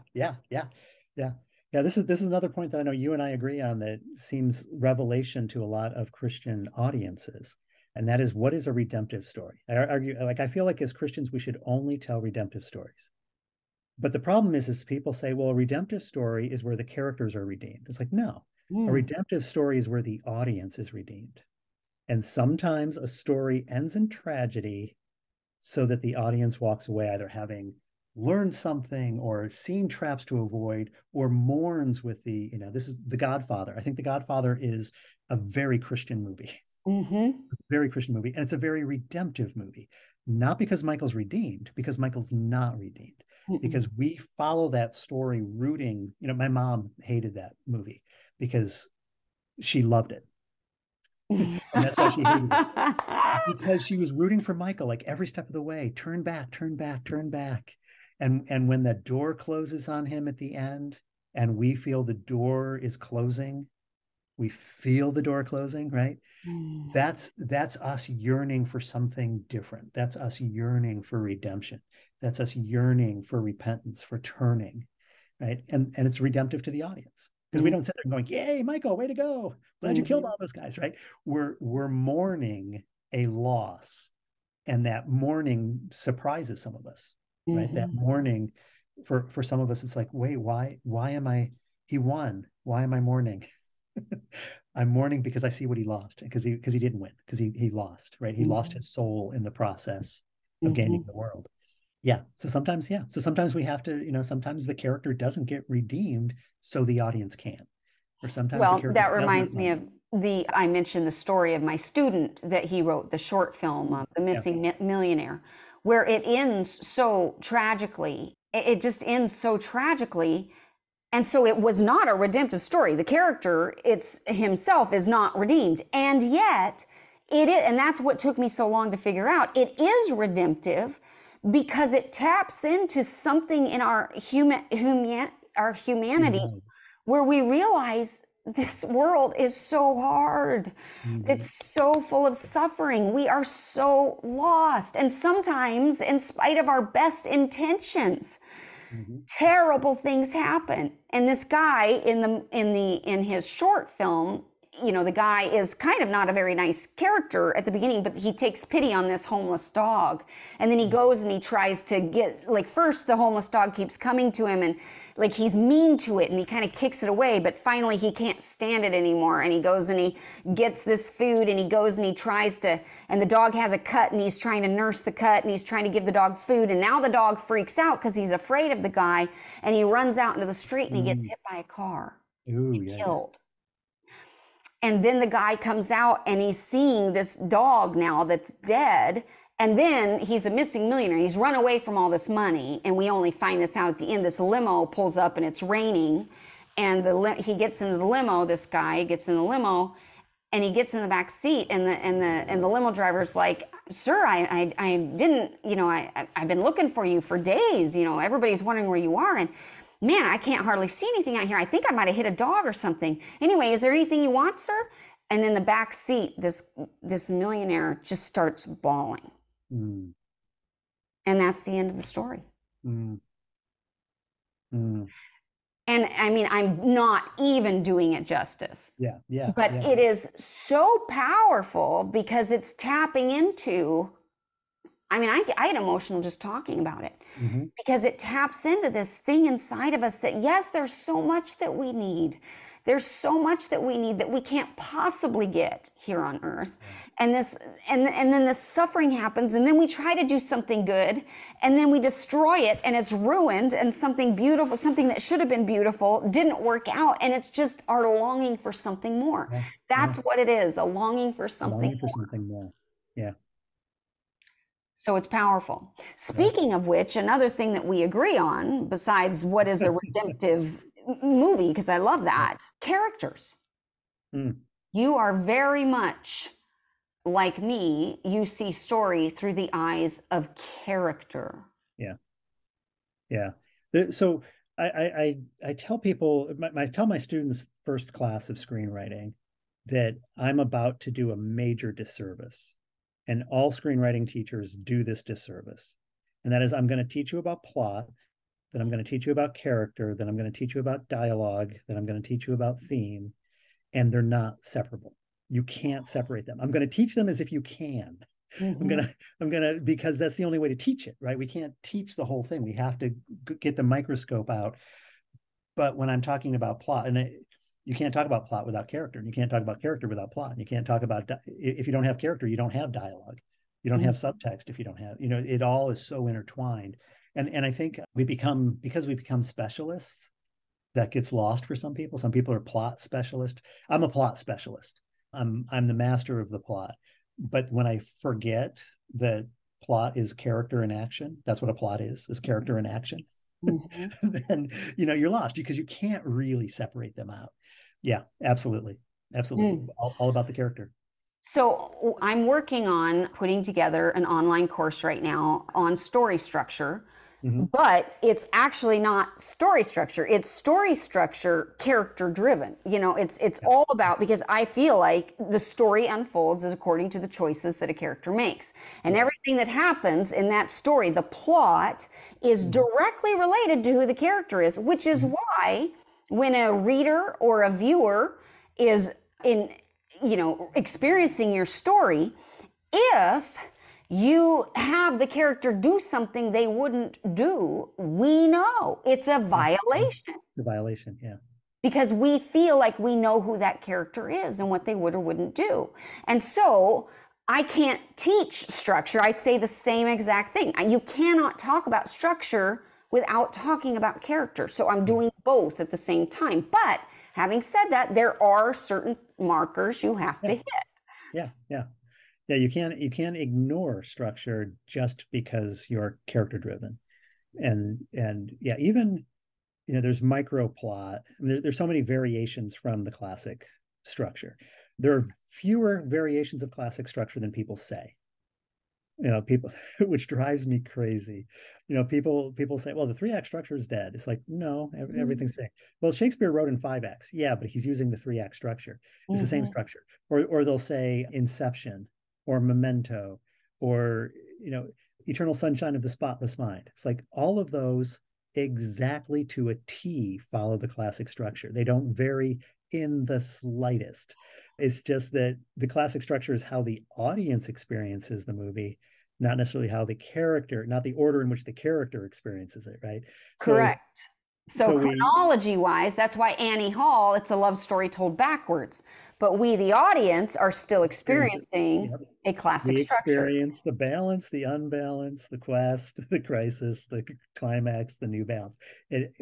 This is another point that I know you and I agree on that seems revelation to a lot of Christian audiences. And that is, what is a redemptive story? I feel like as Christians, we should only tell redemptive stories. But the problem is people say, well, a redemptive story is where the characters are redeemed. It's like, no, a redemptive story is where the audience is redeemed. And sometimes a story ends in tragedy so that the audience walks away either having learned something or seen traps to avoid or mourns with this is The Godfather. I think The Godfather is a very Christian movie. Very Christian movie. And it's a very redemptive movie. not because Michael's redeemed, because Michael's not redeemed. Because we follow that story rooting, my mom hated that movie because she loved it. And that's why she hated it. Because she was rooting for Michael, like every step of the way, turn back, turn back, turn back. And when the door closes on him at the end, and we feel the door is closing, we feel the door closing, right? That's us yearning for something different. That's us yearning for redemption. That's us yearning for repentance, for turning, right? And it's redemptive to the audience, because we don't sit there going, "Yay, Michael, way to go! Glad you killed all those guys," right? We're mourning a loss, and that mourning surprises some of us, right? That mourning for some of us, it's like, wait, why am I? He won. Why am I mourning? I'm mourning because I see what he lost, because he didn't win, because he lost, right? He lost his soul in the process of gaining the world. Yeah. So sometimes we have to, sometimes the character doesn't get redeemed so the audience can. Or sometimes well, that reminds me of I mentioned the story of my student that he wrote, the short film, The Missing Millionaire, where it ends so tragically. It just ends so tragically. And so it was not a redemptive story. The character, it's himself, is not redeemed. And yet it is, and that's what took me so long to figure out. It is redemptive because it taps into something in our humanity, where we realize this world is so hard. It's so full of suffering. We are so lost. And sometimes, in spite of our best intentions, terrible things happen. And this guy in his short film, the guy is kind of not a very nice character at the beginning, but he takes pity on this homeless dog. And then he goes and he tries to get, like, first the homeless dog keeps coming to him and like he's mean to it and he kind of kicks it away, but finally he can't stand it anymore. And he goes and he gets this food and he goes and he tries to, and the dog has a cut and he's trying to nurse the cut and he's trying to give the dog food. And now the dog freaks out because he's afraid of the guy and he runs out into the street and he gets hit by a car. Killed. And then the guy comes out and he's seeing this dog now that's dead. And then he's a missing millionaire. He's run away from all this money. And we only find this out at the end. This limo pulls up and it's raining. And he gets into the limo, this guy gets in the limo and he gets in the back seat. And the limo driver's like, "Sir, I didn't, I've been looking for you for days. Everybody's wondering where you are. And man, I can't hardly see anything out here. I think I might have hit a dog or something. Anyway, is there anything you want, sir?" And in the back seat, this millionaire just starts bawling. And that's the end of the story. And I mean, I'm not even doing it justice. But it is so powerful because it's tapping into, I mean, I get emotional just talking about it, because it taps into this thing inside of us that, yes, there's so much that we need. There's so much that we need that we can't possibly get here on earth. And then this suffering happens, and then we try to do something good, and then we destroy it, and it's ruined, and something beautiful, something that should have been beautiful, didn't work out, and it's just our longing for something more. That's what it is, a longing for something more. Yeah. So it's powerful. Speaking of which, another thing that we agree on, besides what is a redemptive movie, because I love that, characters. You are very much like me. You see story through the eyes of character. Yeah. So I tell people, I tell my students first class of screenwriting that I'm about to do a major disservice. And all screenwriting teachers do this disservice. And that is, I'm going to teach you about plot, then I'm going to teach you about character, then I'm going to teach you about dialogue, then I'm going to teach you about theme, and they're not separable. You can't separate them. I'm going to teach them as if you can. I'm gonna because that's the only way to teach it, right? We can't teach the whole thing. We have to get the microscope out. But when I'm talking about plot, and you can't talk about plot without character, and you can't talk about character without plot, and you can't talk about, if you don't have character, you don't have dialogue, you don't have subtext. If you don't have, it all is so intertwined. And I think because we become specialists, that gets lost for some people. Some people are plot specialists. I'm a plot specialist. I'm the master of the plot. But when I forget that plot is character in action, that's what a plot is character in action, Mm-hmm. then you're lost because you can't really separate them out. Yeah, absolutely. Absolutely. Mm. All about the character. So I'm working on putting together an online course right now on story structure. Mm-hmm. But it's actually not story structure. It's story structure character driven. It's Yeah. all about, because I feel like the story unfolds as according to the choices that a character makes. And Right. everything that happens in that story, the plot, is Mm-hmm. directly related to who the character is, which is Mm-hmm. why when a reader or a viewer is in, experiencing your story, if you have the character do something they wouldn't do, we know it's a Yeah. violation It's a violation. Yeah. because we feel like we know who that character is and what they would or wouldn't do. And so I can't teach structure. I say the same exact thing. You cannot talk about structure without talking about character. So I'm doing both at the same time. But having said that, there are certain markers you have to Yeah. hit. Yeah. Yeah. Yeah. You can't ignore structure just because you're character driven. And yeah, even there's micro plot. I mean, there's so many variations from the classic structure. There are fewer variations of classic structure than people say. People, which drives me crazy. People say, well, the 3-act structure is dead. It's like, no, everything's fake. Well, Shakespeare wrote in 5 acts. Yeah, but he's using the 3-act structure. It's the same Mm-hmm. structure. Or they'll say Inception or Memento or Eternal Sunshine of the Spotless Mind. It's like all of those exactly to a T follow the classic structure. They don't vary in the slightest. It's just that the classic structure is how the audience experiences the movie, not necessarily how the character, not the order in which the character experiences it, right? So Correct. So so we chronology wise, that's why Annie Hall, it's a love story told backwards. But we, the audience, are still experience it. experiencing Yep. a classic We structure. experience the balance, the unbalance, the quest, the crisis, the climax, the new balance.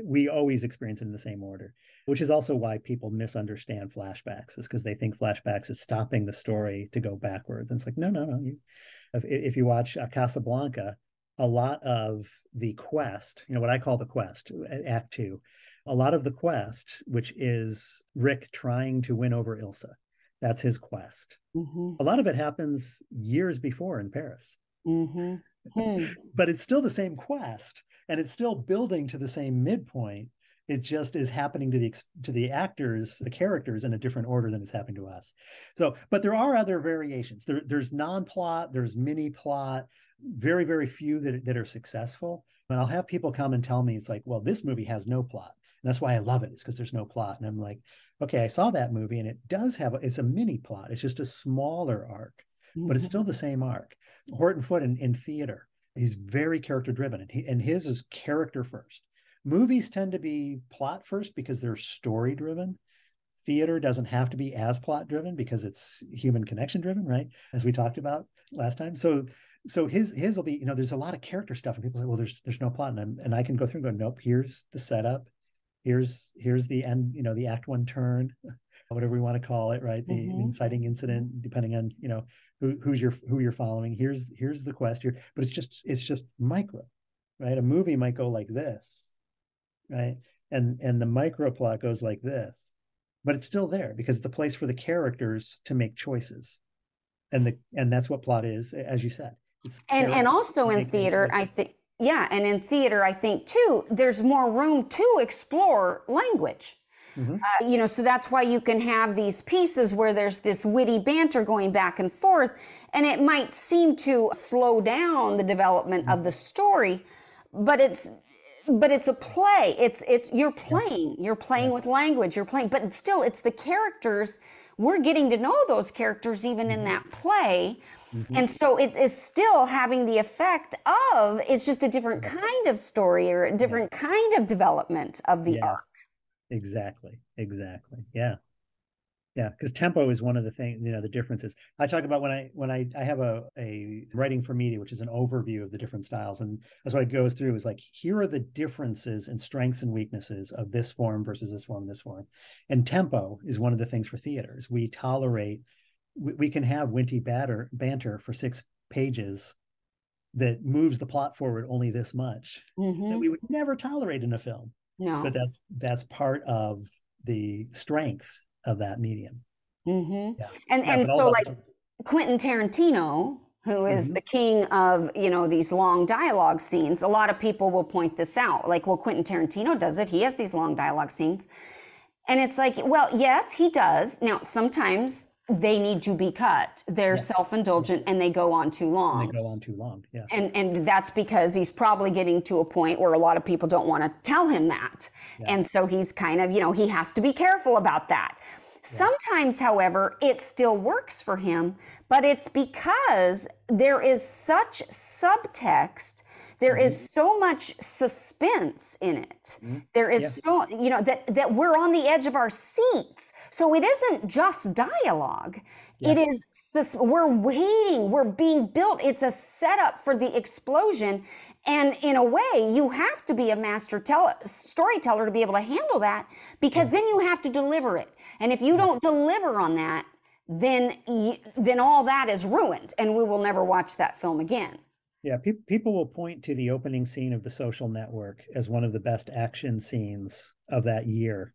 We always experience it in the same order, which is also why people misunderstand flashbacks, is because they think flashbacks is stopping the story to go backwards. And it's like, no, no, no. If you watch Casablanca, a lot of the quest, what I call the quest, Act Two, a lot of the quest, which is Rick trying to win over Ilsa, that's his quest. Mm-hmm. A lot of it happens years before in Paris, Mm-hmm. Hmm. but it's still the same quest, and it's still building to the same midpoint. It just is happening to the actors, the characters, in a different order than it's happening to us. So, but there are other variations. There's non-plot, there's mini plot, very, very few that are successful. And I'll have people come and tell me, it's like, well, this movie has no plot. And that's why I love it, is because there's no plot. And I'm like, okay, I saw that movie and it does have, it's a mini plot. It's just a smaller arc, but it's Mm-hmm. still the same arc. Horton Foote in theater, he's very character driven, and his is character first. Movies tend to be plot first because they're story driven. Theater doesn't have to be as plot driven because it's human connection driven, right? As we talked about last time. So his will be, there's a lot of character stuff, and people say, well, there's no plot, and I can go through and go, nope, here's the setup, here's the end, the act one turn, whatever we want to call it, right? The inciting incident, depending on who you're following. Here's the quest here, but it's just micro, right? A movie might go like this, right? And the micro plot goes like this, but it's still there because it's a place for the characters to make choices, and that's what plot is, as you said. It's And also in making theater, I choices. think, yeah, and in theater, I think too, there's more room to explore language. Mm-hmm. So that's why you can have these pieces where there's this witty banter going back and forth, and it might seem to slow down the development of the story, but it's a play. It's Yeah, you're playing yeah. with language, you're playing, but still it's the characters. We're getting to know those characters even in Mm-hmm. that play. Mm-hmm. And so it is still having the effect of, it's just a different Yes, kind of story or a different yes, kind of development of the arc. yes. Exactly. Yeah. Yeah, because tempo is one of the things, the differences. I talk about when I have a writing for media, which is an overview of the different styles. And that's what it goes through, is like, here are the differences and strengths and weaknesses of this form versus this form, this form. And tempo is one of the things for theaters. We can have witty banter for 6 pages, that moves the plot forward only this much that we would never tolerate in a film. No. But that's part of the strength of that medium. Yeah. And so like Quentin Tarantino, who is the king of, you know, these long dialogue scenes, a lot of people will point this out. Like, well, Quentin Tarantino does it. He has these long dialogue scenes. And it's like, well, yes, he does. Now, sometimes they need to be cut. They're self-indulgent and they go on too long. And they go on too long, yeah. And that's because he's probably getting to a point where a lot of people don't want to tell him that. Yeah. And so he's kind of, you know, he has to be careful about that. Sometimes, however, it still works for him, but it's because there is such subtext, there is so much suspense in it. There is so, you know, that we're on the edge of our seats. So it isn't just dialogue. It is, we're waiting, we're being built. It's a setup for the explosion. And in a way, you have to be a master storyteller to be able to handle that, because then you have to deliver it. And if you don't deliver on that, then all that is ruined, and we will never watch that film again. Yeah, people will point to the opening scene of The Social Network as one of the best action scenes of that year.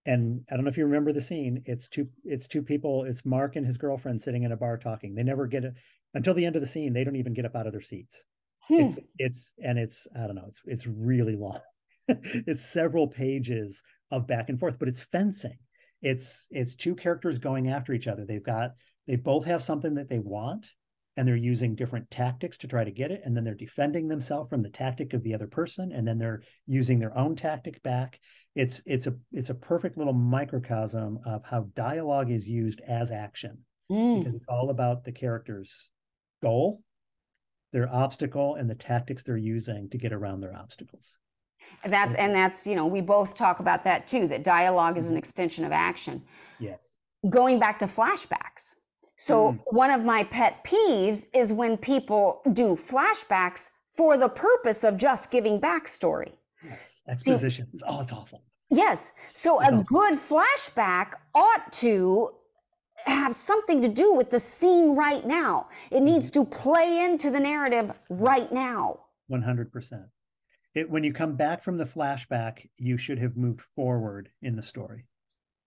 And I don't know if you remember the scene. It's two people. It's Mark and his girlfriend sitting in a bar talking. They never get it until the end of the scene. They don't even get up out of their seats. It's I don't know. It's really long. It's several pages of back and forth, but it's fencing. It's two characters going after each other. They both have something that they want, and they're using different tactics to try to get it. And then they're defending themselves from the tactic of the other person. And then they're using their own tactic back. It's a perfect little microcosm of how dialogue is used as action, because it's all about the character's goal, their obstacle, and the tactics they're using to get around their obstacles. That's, you know, we both talk about that too, that dialogue is an extension of action. Yes. Going back to flashbacks. So one of my pet peeves is when people do flashbacks for the purpose of just giving backstory. Yes. Exposition. It's awful. Yes. So a good flashback ought to have something to do with the scene right now. It needs to play into the narrative right now. 100%. When you come back from the flashback, you should have moved forward in the story.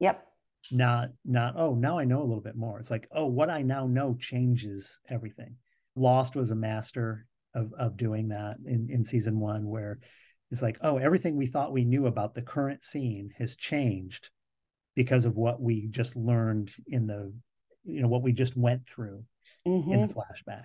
Yep. Not, oh, now I know a little bit more. It's like, oh, what I now know changes everything. Lost was a master of doing that in season 1, where it's like, oh, everything we thought we knew about the current scene has changed because of what we just learned what we just went through in the flashback.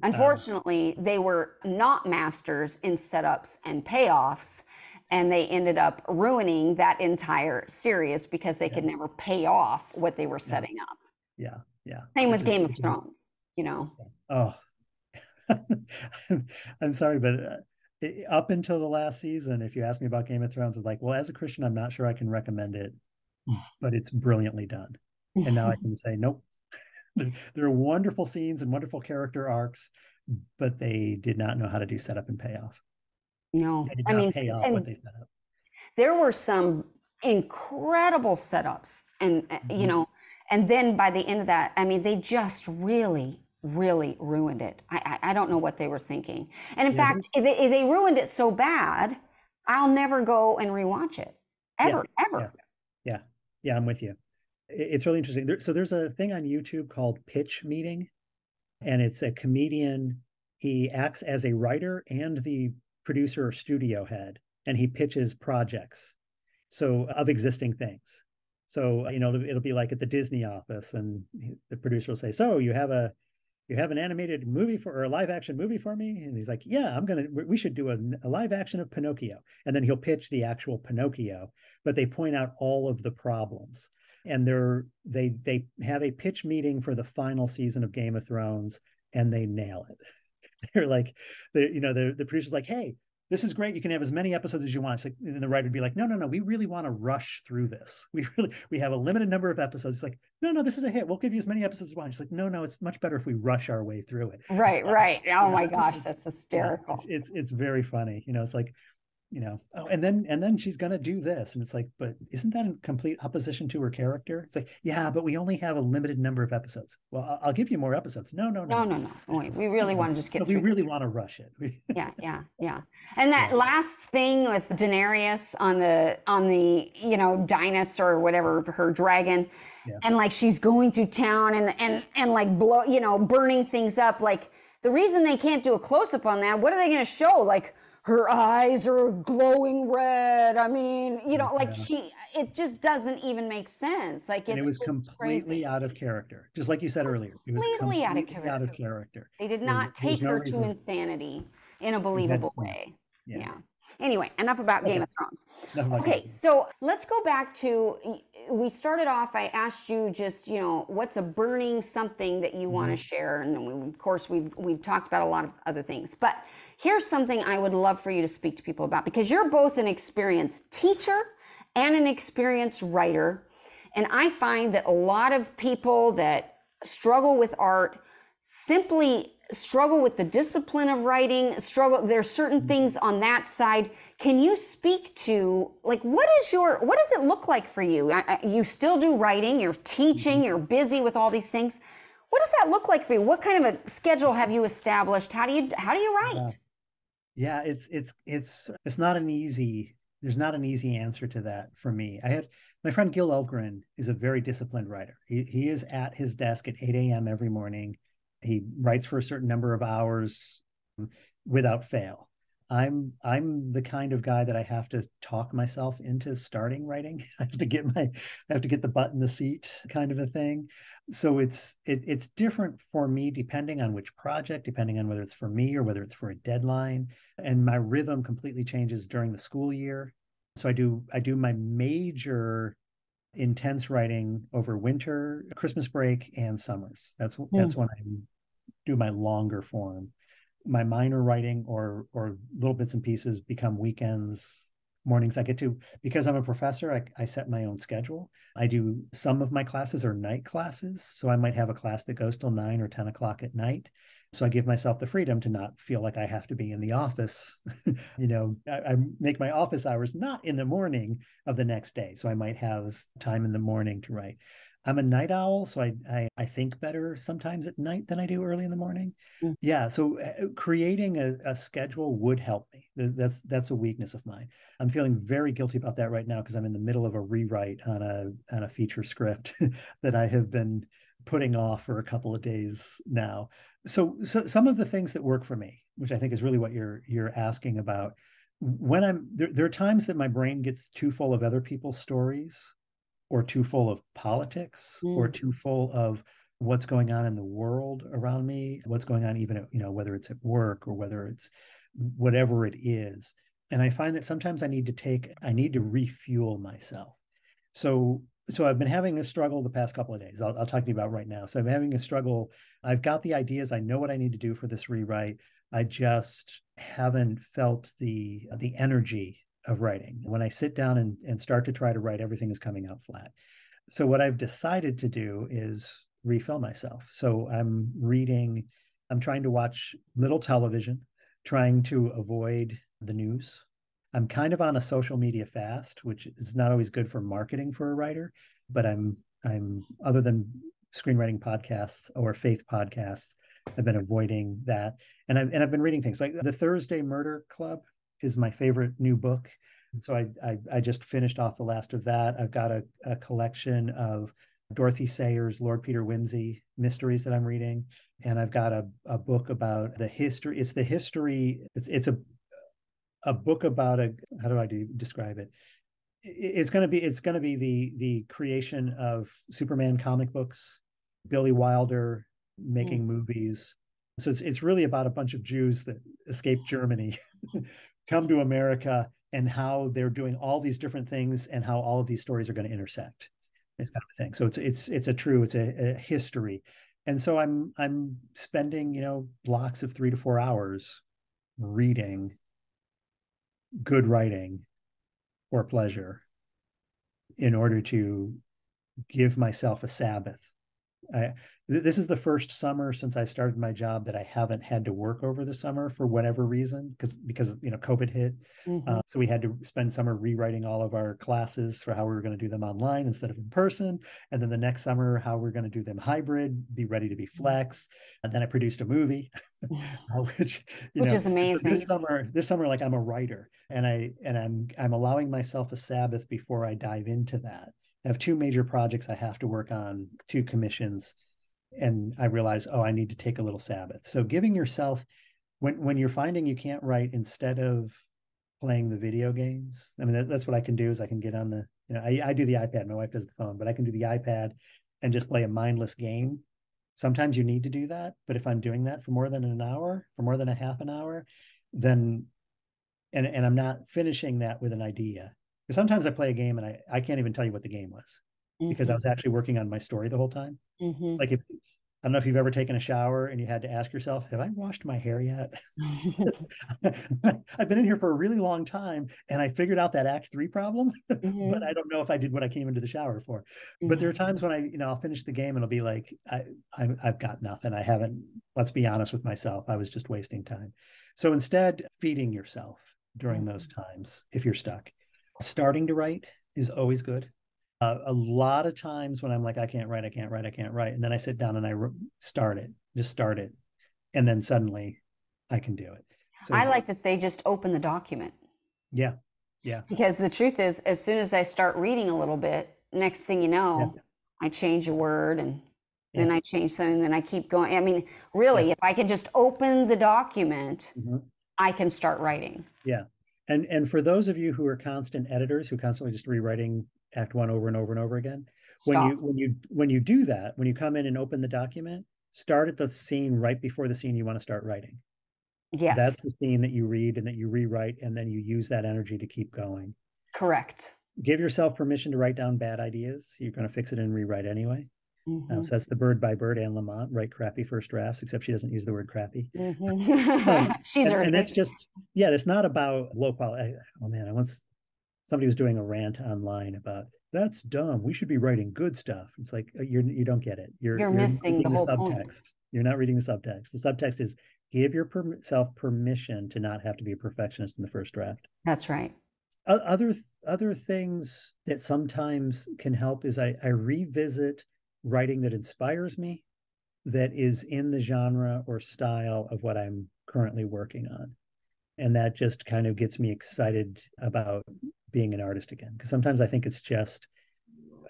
Unfortunately, they were not masters in setups and payoffs, and they ended up ruining that entire series because they could never pay off what they were setting up. Yeah. Same with Game of Thrones, you know. Oh, I'm sorry, but up until the last season, if you ask me about Game of Thrones, it's like, well, as a Christian, I'm not sure I can recommend it, but it's brilliantly done. And now I can say, nope. There are wonderful scenes and wonderful character arcs, but they did not know how to do setup and payoff. No, I mean, pay off what they set up. There were some incredible setups, and you know, and then by the end of that, I mean, they just really ruined it. I don't know what they were thinking. And in fact, if they ruined it so bad, I'll never go and rewatch it ever. Yeah, I'm with you. It's really interesting. So there's a thing on YouTube called Pitch Meeting, and it's a comedian. He acts as a writer and the producer or studio head, and he pitches projects of existing things. So, you know, it'll be like at the Disney office, and the producer will say, so you have an animated movie or a live action movie for me? And he's like, yeah, we should do a live action of Pinocchio. And then he'll pitch the actual Pinocchio, but they point out all of the problems. And they have a pitch meeting for the final season of Game of Thrones, and they nail it. They're like, the producer's like, hey, this is great. You can have as many episodes as you want. It's like, and the writer would be like, no, we really want to rush through this. We have a limited number of episodes. It's like, no, this is a hit. We'll give you as many episodes as you want. It's like, no, it's much better if we rush our way through it. Right. Oh my gosh, that's hysterical. It's very funny. You know, it's like, oh, and then she's going to do this. And it's like, but isn't that in complete opposition to her character? It's like, yeah, but we only have a limited number of episodes. Well, I'll give you more episodes. No, no, no, No, no. no, no. Wait, we really want to just get But we through really this. want to rush it. Yeah, yeah, yeah. And that Yeah. last thing with Daenerys on the Dinas or whatever, her dragon, Yeah. and like she's going through town and like burning things up. Like the reason they can't do a close up on that, what are they going to show? Like her eyes are glowing red. I mean, like Yeah. it just doesn't even make sense. Like And it it's was just completely crazy. out of character. Just like you said earlier, it was Completely out of completely out character. of character. They did There not was take no her to reason. insanity in a It had, believable yeah. way. Yeah. Yeah. Anyway, enough about Game Okay. of Thrones. Enough about Okay, Game of Thrones. so let's go back to, we started off, I asked you just, what's a burning something that you want to share? And of course, we've talked about a lot of other things. But here's something I would love for you to speak to people about, because you're both an experienced teacher and an experienced writer. And I find that a lot of people that struggle with art simply struggle with the discipline of writing, there's certain things on that side. Can you speak to, like, what does it look like for you? You still do writing, you're teaching, you're busy with all these things. What does that look like for you? What kind of a schedule have you established? How do you write? Yeah, it's not an easy, there's not an easy answer to that for me. I had my friend Gil Elgren is a very disciplined writer. He is at his desk at 8 a.m. every morning. He writes for a certain number of hours without fail. I'm the kind of guy that I have to talk myself into starting writing. I have to get the butt in the seat kind of a thing. So it's different for me depending on which project, depending on whether it's for me or whether it's for a deadline. And my rhythm completely changes during the school year. So I do my major intense writing over winter, Christmas break, and summers. That's when I do my longer form. My minor writing or little bits and pieces become weekends, mornings. I get to, because I'm a professor, I set my own schedule. I do, some of my classes are night classes. So I might have a class that goes till 9 or 10 o'clock at night. So I give myself the freedom to not feel like I have to be in the office. I make my office hours not in the morning of the next day. So I might have time in the morning to write. I'm a night owl, so I think better sometimes at night than I do early in the morning. Yeah, so creating a schedule would help me. That's a weakness of mine. I'm feeling very guilty about that right now because I'm in the middle of a rewrite on a feature script that I have been putting off for a couple of days now. So some of the things that work for me, which I think is really what you're asking about, when there are times that my brain gets too full of other people's stories, or too full of politics, or too full of what's going on in the world around me, what's going on even at, whether it's at work or whether it's whatever it is. And I find that sometimes I need to refuel myself. So I've been having a struggle the past couple of days. I'll talk to you about right now. So I'm having a struggle. I've got the ideas. I know what I need to do for this rewrite. I just haven't felt the energy of writing. When I sit down and start to try to write, everything is coming out flat. So what I've decided to do is refill myself. So I'm trying to watch little television, trying to avoid the news. I'm kind of on a social media fast, which is not always good for marketing for a writer, but I'm other than screenwriting podcasts or faith podcasts, I've been avoiding that. And I've been reading things like The Thursday Murder Club is my favorite new book. So I just finished off the last of that. I've got a collection of Dorothy Sayers, Lord Peter Wimsey mysteries that I'm reading. And I've got a book about the history. It's a book about how do I describe it? It's going to be the creation of Superman comic books, Billy Wilder making movies. So it's really about a bunch of Jews that escaped Germany, come to America, and how they're doing all these different things and how all of these stories are going to intersect. This kind of thing. So it's a history. And so I'm spending, blocks of 3 to 4 hours reading good writing for pleasure in order to give myself a Sabbath This is the first summer since I've started my job that I haven't had to work over the summer for whatever reason, because of, COVID hit. Mm-hmm. So we had to spend summer rewriting all of our classes for how we were going to do them online instead of in person. And then the next summer, how we're going to do them hybrid, be ready to be flex. And then I produced a movie, which Is amazing. This summer, like I'm a writer, and I'm allowing myself a Sabbath before I dive into that. I have two major projects I have to work on, two commissions, and I realize, oh, I need to take a little Sabbath. So giving yourself, when you're finding you can't write, instead of playing the video games, I mean, that's what I can do is I can get on the, I do the iPad. My wife does the phone, but I can do the iPad and just play a mindless game. Sometimes you need to do that, but if I'm doing that for more than an hour, for more than a half an hour, then and I'm not finishing that with an idea. Because sometimes I play a game and I can't even tell you what the game was, because I was actually working on my story the whole time. Like, I don't know if you've ever taken a shower and you had to ask yourself, have I washed my hair yet? I've been in here for a really long time and I figured out that Act 3 problem, but I don't know if I did what I came into the shower for. But there are times when I'll finish the game and it'll be like, I've got nothing. I haven't, let's be honest with myself. I was just wasting time. So instead, feeding yourself during those times, if you're stuck. Starting to write is always good. A lot of times when I'm like, I can't write, and then I sit down and I just start it, and then suddenly I can do it. So I like to say, just open the document. Yeah. Because the truth is, as soon as I start reading a little bit, next thing you know, I change a word and then I change something, then I keep going. I mean, really, if I can just open the document, I can start writing. Yeah. And for those of you who are constant editors, who constantly just rewriting Act 1 over and over and over again, when you do that, when you come in and open the document, start at the scene right before the scene you want to start writing. Yes. That's the scene that you read and that you rewrite, and then you use that energy to keep going. Correct. Give yourself permission to write down bad ideas. You're going to fix it and rewrite anyway. So that's the Bird by Bird, Anne Lamott, write crappy first drafts, except she doesn't use the word crappy. And that's just, it's not about low quality. Oh man, somebody was doing a rant online about, that's dumb. We should be writing good stuff. It's like, you don't get it. You're missing the whole subtext. point. You're not reading the subtext. The subtext is give yourself permission to not have to be a perfectionist in the first draft. That's right. Other things that sometimes can help is I revisit writing that inspires me, that is in the genre or style of what I'm currently working on. And that just kind of gets me excited about being an artist again. Because sometimes I think it's just,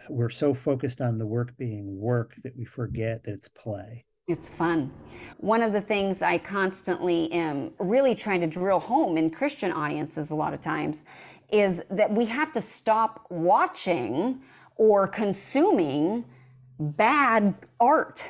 we're so focused on the work being work that we forget that it's play. It's fun. One of the things I constantly am really trying to drill home in Christian audiences a lot of times is that we have to stop watching or consuming bad art.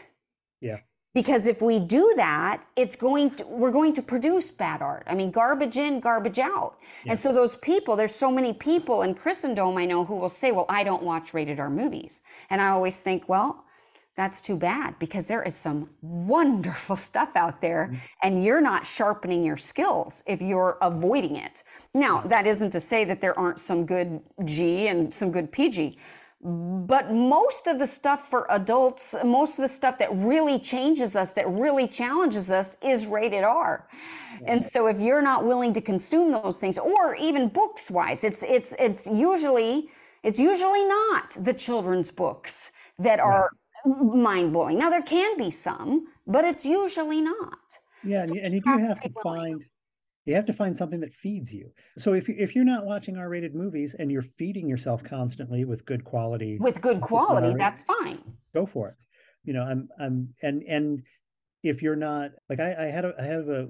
Yeah. Because if we do that, we're going to produce bad art. I mean, garbage in, garbage out. Yeah. And so there's so many people in Christendom I know who will say, well, I don't watch rated R movies. And I always think, well, that's too bad, because there is some wonderful stuff out there and you're not sharpening your skills if you're avoiding it. Now, that isn't to say that there aren't some good G and some good PG. But most of the stuff for adults, most of the stuff that really changes us, that really challenges us, is rated R. Yeah. And so if you're not willing to consume those things, or even books wise, it's usually not the children's books that are mind-blowing. Now there can be some, but it's usually not. Yeah, so and you do have to find You have to find something that feeds you. So if you're not watching R-rated movies and you're feeding yourself constantly with good quality, that's fine. Go for it. And if you're not, like I have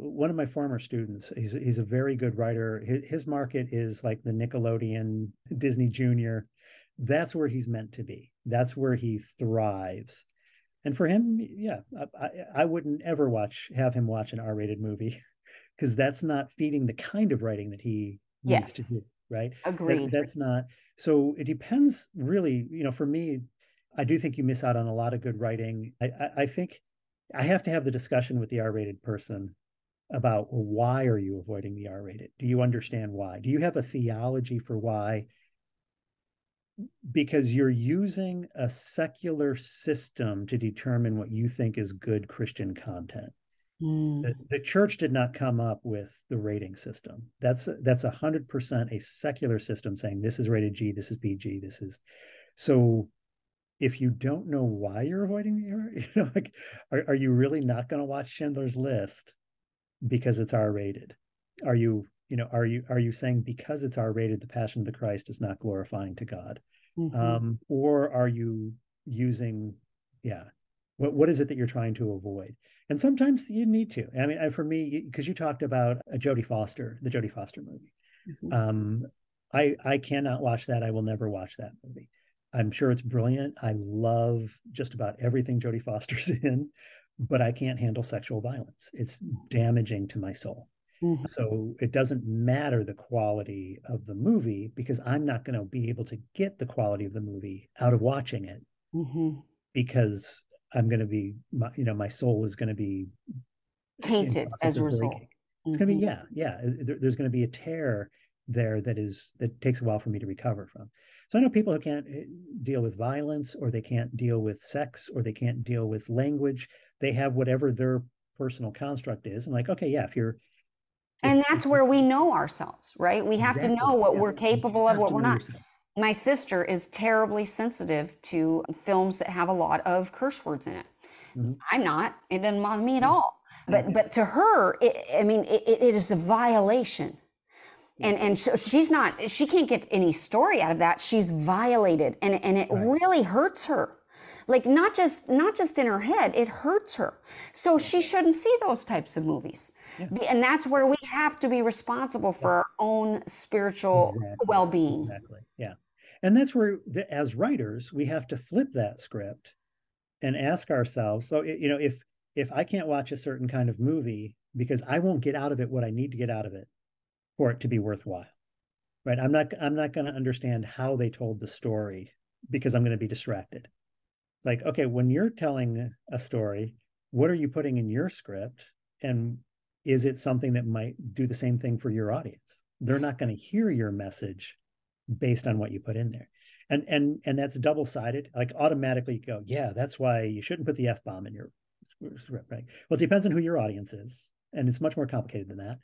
one of my former students. He's a very good writer. His market is like the Nickelodeon, Disney Junior. That's where he's meant to be. That's where he thrives. And for him, I wouldn't ever have him watch an R-rated movie, because that's not feeding the kind of writing that he needs to do, right? Agreed. That's not. So it depends, really. For me, I do think you miss out on a lot of good writing. I think I have to have the discussion with the R-rated person about, well, why are you avoiding the R-rated? Do you understand why? Do you have a theology for why because you're using a secular system to determine what you think is good Christian content. The church did not come up with the rating system. That's 100% a secular system saying this is rated G, this is PG, this is. So if you don't know why you're avoiding the error, like, are you really not going to watch Schindler's List because it's R-rated? Are you saying because it's R-rated, the Passion of the Christ is not glorifying to God? Or are you using, what is it that you're trying to avoid? And sometimes you need to. I mean, for me, because you talked about the Jodie Foster movie. I cannot watch that. I will never watch that movie. I'm sure it's brilliant. I love just about everything Jodie Foster's in, but I can't handle sexual violence. It's damaging to my soul. So it doesn't matter the quality of the movie, because I'm not going to be able to get the quality of the movie out of watching it, because I'm going to be, my soul is going to be tainted as a result. It's going to be, there's going to be a tear there that takes a while for me to recover from. So I know people who can't deal with violence, or they can't deal with sex, or they can't deal with language. They have whatever their personal construct is. And like, okay, and that's where we know ourselves, right? We have to know what we're capable of, what we're not. My sister is terribly sensitive to films that have a lot of curse words in it. I'm not. It doesn't bother me at all. But to her, it is a violation. And so she can't get any story out of that. She's violated, and it really hurts her. Like, not just in her head, it hurts her. So she shouldn't see those types of movies. And that's where we have to be responsible for our own spiritual well-being. Exactly. Yeah. And that's where, as writers, we have to flip that script and ask ourselves, so, if I can't watch a certain kind of movie because I won't get out of it what I need to get out of it for it to be worthwhile, right? I'm not going to understand how they told the story because I'm going to be distracted. Like, okay, when you're telling a story, what are you putting in your script? And is it something that might do the same thing for your audience? They're not going to hear your message based on what you put in there. And that's double-sided. Like, automatically you go, yeah, that's why you shouldn't put the F-bomb in your script, right? Well, it depends on who your audience is. And it's much more complicated than that.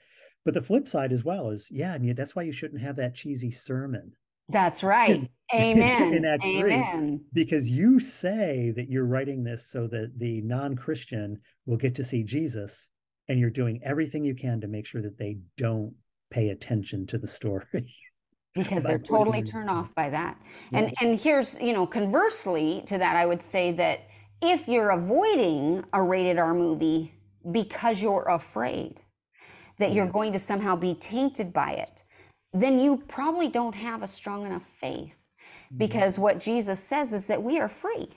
But the flip side as well is, that's why you shouldn't have that cheesy sermon. That's right. Amen. In Act 3, Amen. because you say that you're writing this so that the non-Christian will get to see Jesus, and you're doing everything you can to make sure that they don't pay attention to the story. Because they're totally turned off by that. And here's, conversely to that, I would say that if you're avoiding a rated R movie because you're afraid that you're going to somehow be tainted by it, then you probably don't have a strong enough faith, because what Jesus says is that we are free.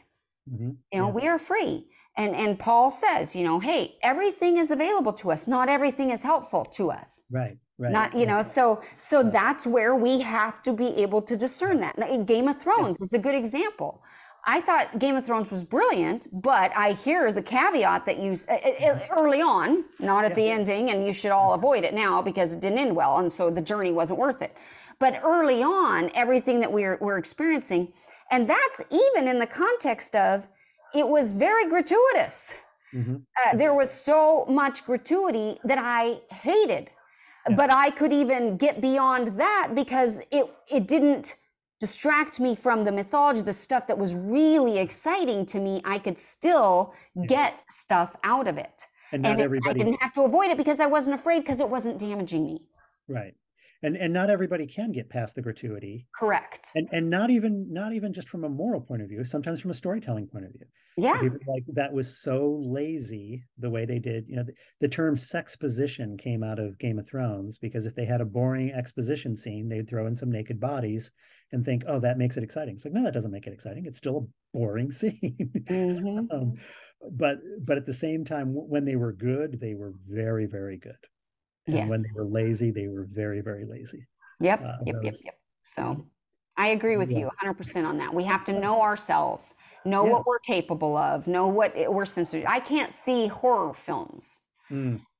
We are free. And Paul says, hey, everything is available to us. Not everything is helpful to us. Right. Not, so that's where we have to be able to discern that. Game of Thrones is a good example. I thought Game of Thrones was brilliant, but I hear the caveat that you early on, not at the ending, and you should all avoid it now because it didn't end well, and so the journey wasn't worth it. But early on, everything that we're experiencing, and that's even in the context of, it was very gratuitous. There was so much gratuity that I hated, but I could even get beyond that because it didn't distract me from the mythology, the stuff that was really exciting to me. I could still get stuff out of it. And I didn't have to avoid it because I wasn't afraid, because it wasn't damaging me. Right. And not everybody can get past the gratuity. Correct. And not even just from a moral point of view, sometimes from a storytelling point of view. Yeah. People like, that was so lazy the way they did. The term sexposition came out of Game of Thrones, because if they had a boring exposition scene, they'd throw in some naked bodies and think, oh, that makes it exciting. It's like, no, that doesn't make it exciting. It's still a boring scene. But at the same time, when they were good, they were very, very good. And when they were lazy, they were very, very lazy. Yep. So I agree with you 100% on that. We have to know ourselves, know what we're capable of, know what we're sensitive to. I can't see horror films.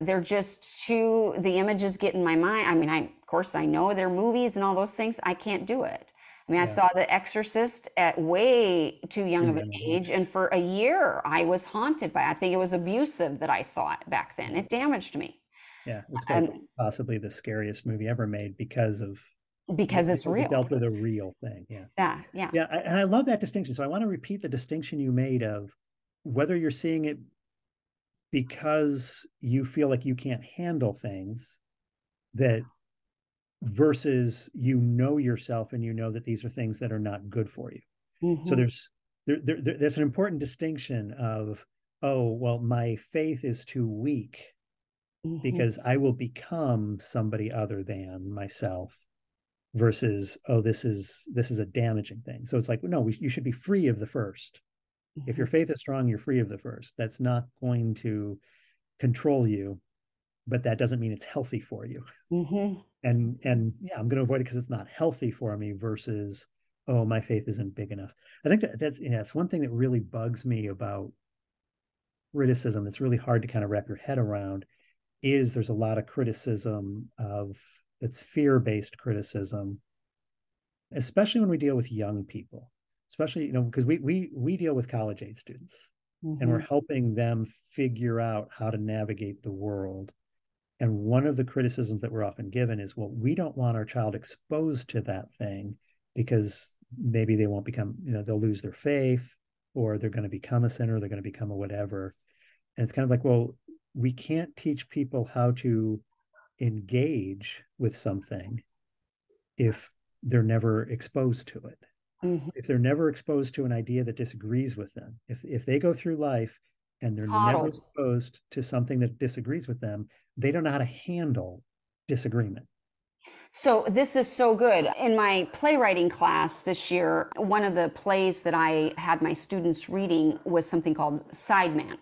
They're just the images get in my mind. I mean, of course I know they're movies and all those things. I can't do it. I mean, I Yeah. saw The Exorcist at way too young Too of an young of an age, age. and for a year I was haunted by it. I think it was abusive that I saw it back then. It damaged me. Yeah, it's quite Um, possibly the scariest movie ever made because of because it's because it real. dealt with a real thing. Yeah. Yeah, yeah. Yeah, and I love that distinction. So I want to repeat the distinction you made of whether you're seeing it because you feel like you can't handle things, that versus you know yourself and you know that these are things that are not good for you. So Hmm. there's an important distinction of, oh, well, my faith is too weak Hmm. because I will become somebody other than myself, versus, oh, this is a damaging thing. So it's like, no, you should be free of the first. If Hmm. your faith is strong, you're free of the first. That's not going to control you, but that doesn't mean it's healthy for you. Hmm. And yeah, I'm going to avoid it because it's not healthy for me, versus, oh, my faith isn't big enough. I think that's, yeah, it's one thing that really bugs me about criticism. It's really hard to kind of wrap your head around, is there's a lot of criticism of, it's fear-based criticism, especially when we deal with young people, especially, because we deal with college age students, and we're Hmm. helping them figure out how to navigate the world. And one of the criticisms that we're often given is, well, we don't want our child exposed to that thing because maybe they won't become, they'll lose their faith, or they're going to become a sinner, they're going to become a whatever. And it's kind of like, well, we can't teach people how to engage with something if they're never exposed to it. Hmm. If they're never exposed to an idea that disagrees with them, if they go through life and they're never Coddled. exposed to something that disagrees with them, they don't know how to handle disagreement. So this is so good. In my playwriting class this year, one of the plays that I had my students reading was something called Sideman.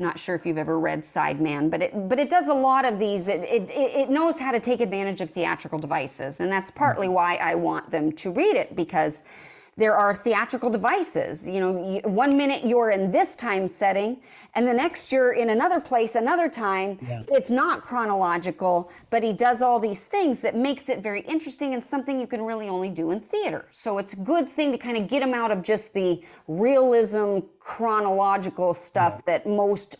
I'm not sure if you've ever read Sideman, but it does a lot of these. It knows how to take advantage of theatrical devices, and that's partly why I want them to read it, because there are theatrical devices. 1 minute you're in this time setting, and the next you're in another place, another time. Yeah. It's not chronological, but he does all these things that makes it very interesting and something you can really only do in theater. So it's a good thing to kind of get him out of just the realism, chronological Yeah. stuff that most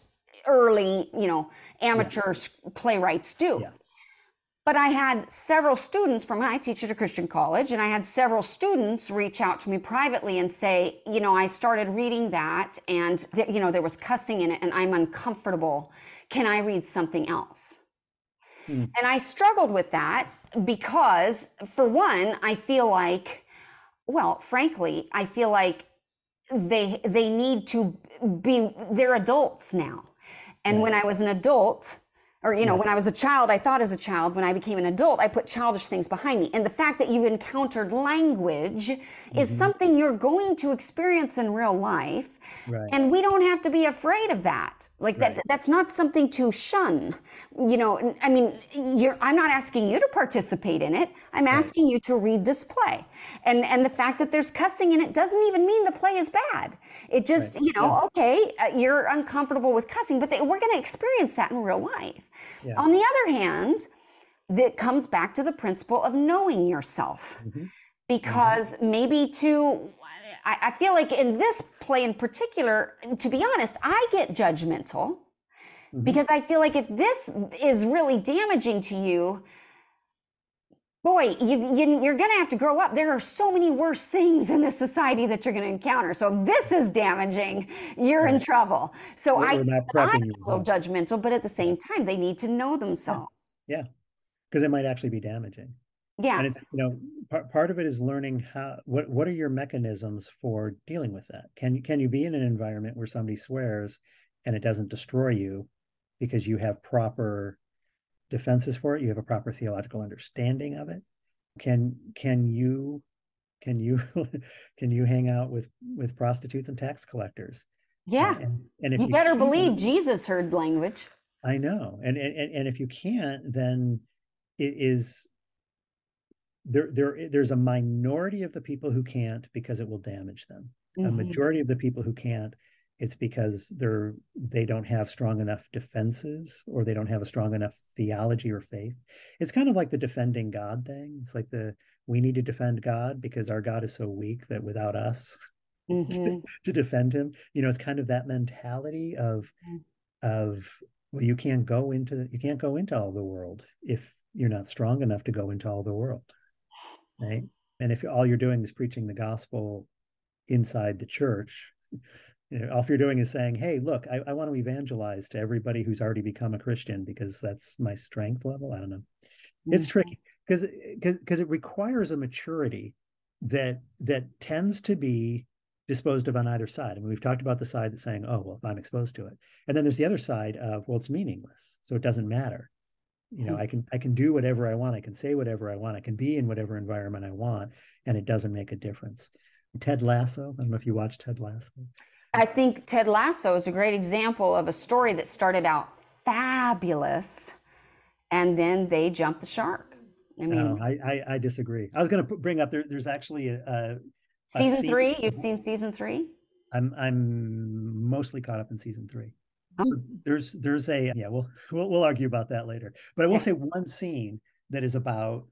early, Yeah. amateur playwrights do. Yeah. But I had several students I teach at a Christian college, and I had several students reach out to me privately and say, I started reading that, and there was cussing in it, and I'm uncomfortable. Can I read something else? Mm. And I struggled with that because, for one, I feel like, well, frankly, I feel like they need to they're adults now. And Right. when I was an adult, or Yeah. when I was a child, I thought as a child. When I became an adult, I put childish things behind me. And the fact that you've encountered language is Mm-hmm. something you're going to experience in real life. Right. And we don't have to be afraid of that. Like Right. that's not something to shun. I mean, I'm not asking you to participate in it. I'm Right. asking you to read this play. And the fact that there's cussing in it doesn't even mean the play is bad. It Right. just, Yeah. okay, you're uncomfortable with cussing, but we're going to experience that in real life. Yeah. On the other hand, that comes back to the principle of knowing yourself. Mm-hmm. Mm-hmm. Because I feel like in this play in particular, to be honest, I get judgmental Mm-hmm. because I feel like if this is really damaging to you, boy, you're going to have to grow up. There are so many worse things in this society that you're going to encounter. So this is damaging. You're in Right. trouble. So We're not I'm prepping you a at little all. judgmental, but at the Yeah. same time, they need to know Yeah. themselves. Yeah. Because it might actually be damaging. Yeah. And it's, part of it is learning what are your mechanisms for dealing with that. Can you be in an environment where somebody swears and it doesn't destroy you because you have proper defenses for it, you have a proper theological understanding of it? Can you can you hang out with prostitutes and tax collectors? Yeah. And if You you better believe can't, Jesus heard language. I know. And if you can't, then it is there's a minority of the people who can't because it will damage them. A Mm-hmm. majority of the people who can't, it's because they don't have strong enough defenses, or they don't have a strong enough theology or faith. It's kind of like the defending God thing. It's like we need to defend God because our God is so weak that without us Mm-hmm. to defend him, it's kind of that mentality of well, you can't go into all the world if you're not strong enough to go into all the world, right? And if all you're doing is preaching the gospel inside the church, all you're doing is saying, hey, look, I want to evangelize to everybody who's already become a Christian because that's my strength level. I don't know. It's tricky because it requires a maturity that tends to be disposed of on either side. I mean, we've talked about the side that's saying, oh, well, if I'm exposed to it. And then there's the other side of, well, it's meaningless. So it doesn't matter. I can do whatever I want. I can say whatever I want. I can be in whatever environment I want, and it doesn't make a difference. Ted Lasso. I don't know if you watched Ted Lasso. I think Ted Lasso is a great example of a story that started out fabulous and then they jumped the shark. I mean, I disagree. I was going to bring up there's actually a season 3. You've seen season 3? I'm mostly caught up in season 3. Oh. So there's a we'll argue about that later. But I will say one scene that is about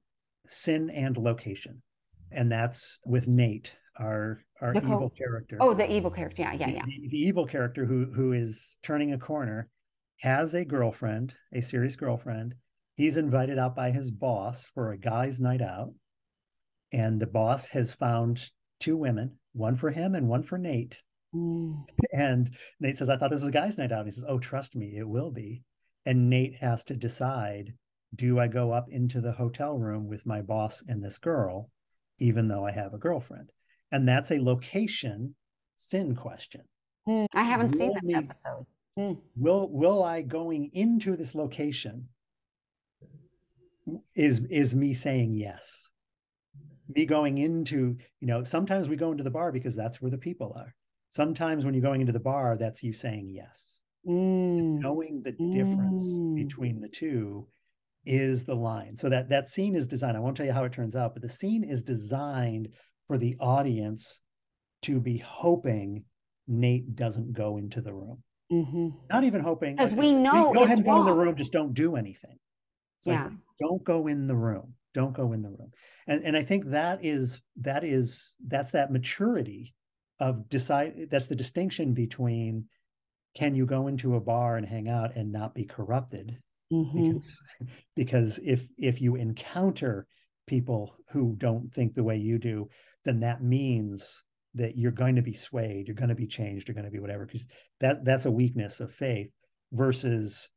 sin and location, and that's with Nate, our evil character. Oh, the evil character. Yeah. The evil character who is turning a corner, has a girlfriend, a serious girlfriend. He's invited out by his boss for a guy's night out, and the boss has found 2 women, one for him and one for Nate. And Nate says, I thought this was a guy's night out. And he says, oh, trust me, it will be. And Nate has to decide, do I go up into the hotel room with my boss and this girl, even though I have a girlfriend? And that's a location sin question. I haven't seen this episode. Will I going into this location is me saying yes? Me going into, sometimes we go into the bar because that's where the people are. Sometimes when you're going into the bar, that's you saying yes. Knowing the difference between the two is the line. So that scene is designed. I won't tell you how it turns out, but the scene is designed for the audience to be hoping Nate doesn't go into the room. Not even hoping. Because we know go ahead and go in the room, just don't do anything. It's like, don't go in the room. Don't go in the room. And I think that's that maturity of that's the distinction between, can you go into a bar and hang out and not be corrupted? Because if you encounter people who don't think the way you do, then that means that you're going to be swayed, you're going to be changed, you're going to be whatever, because that's a weakness of faith. Versus,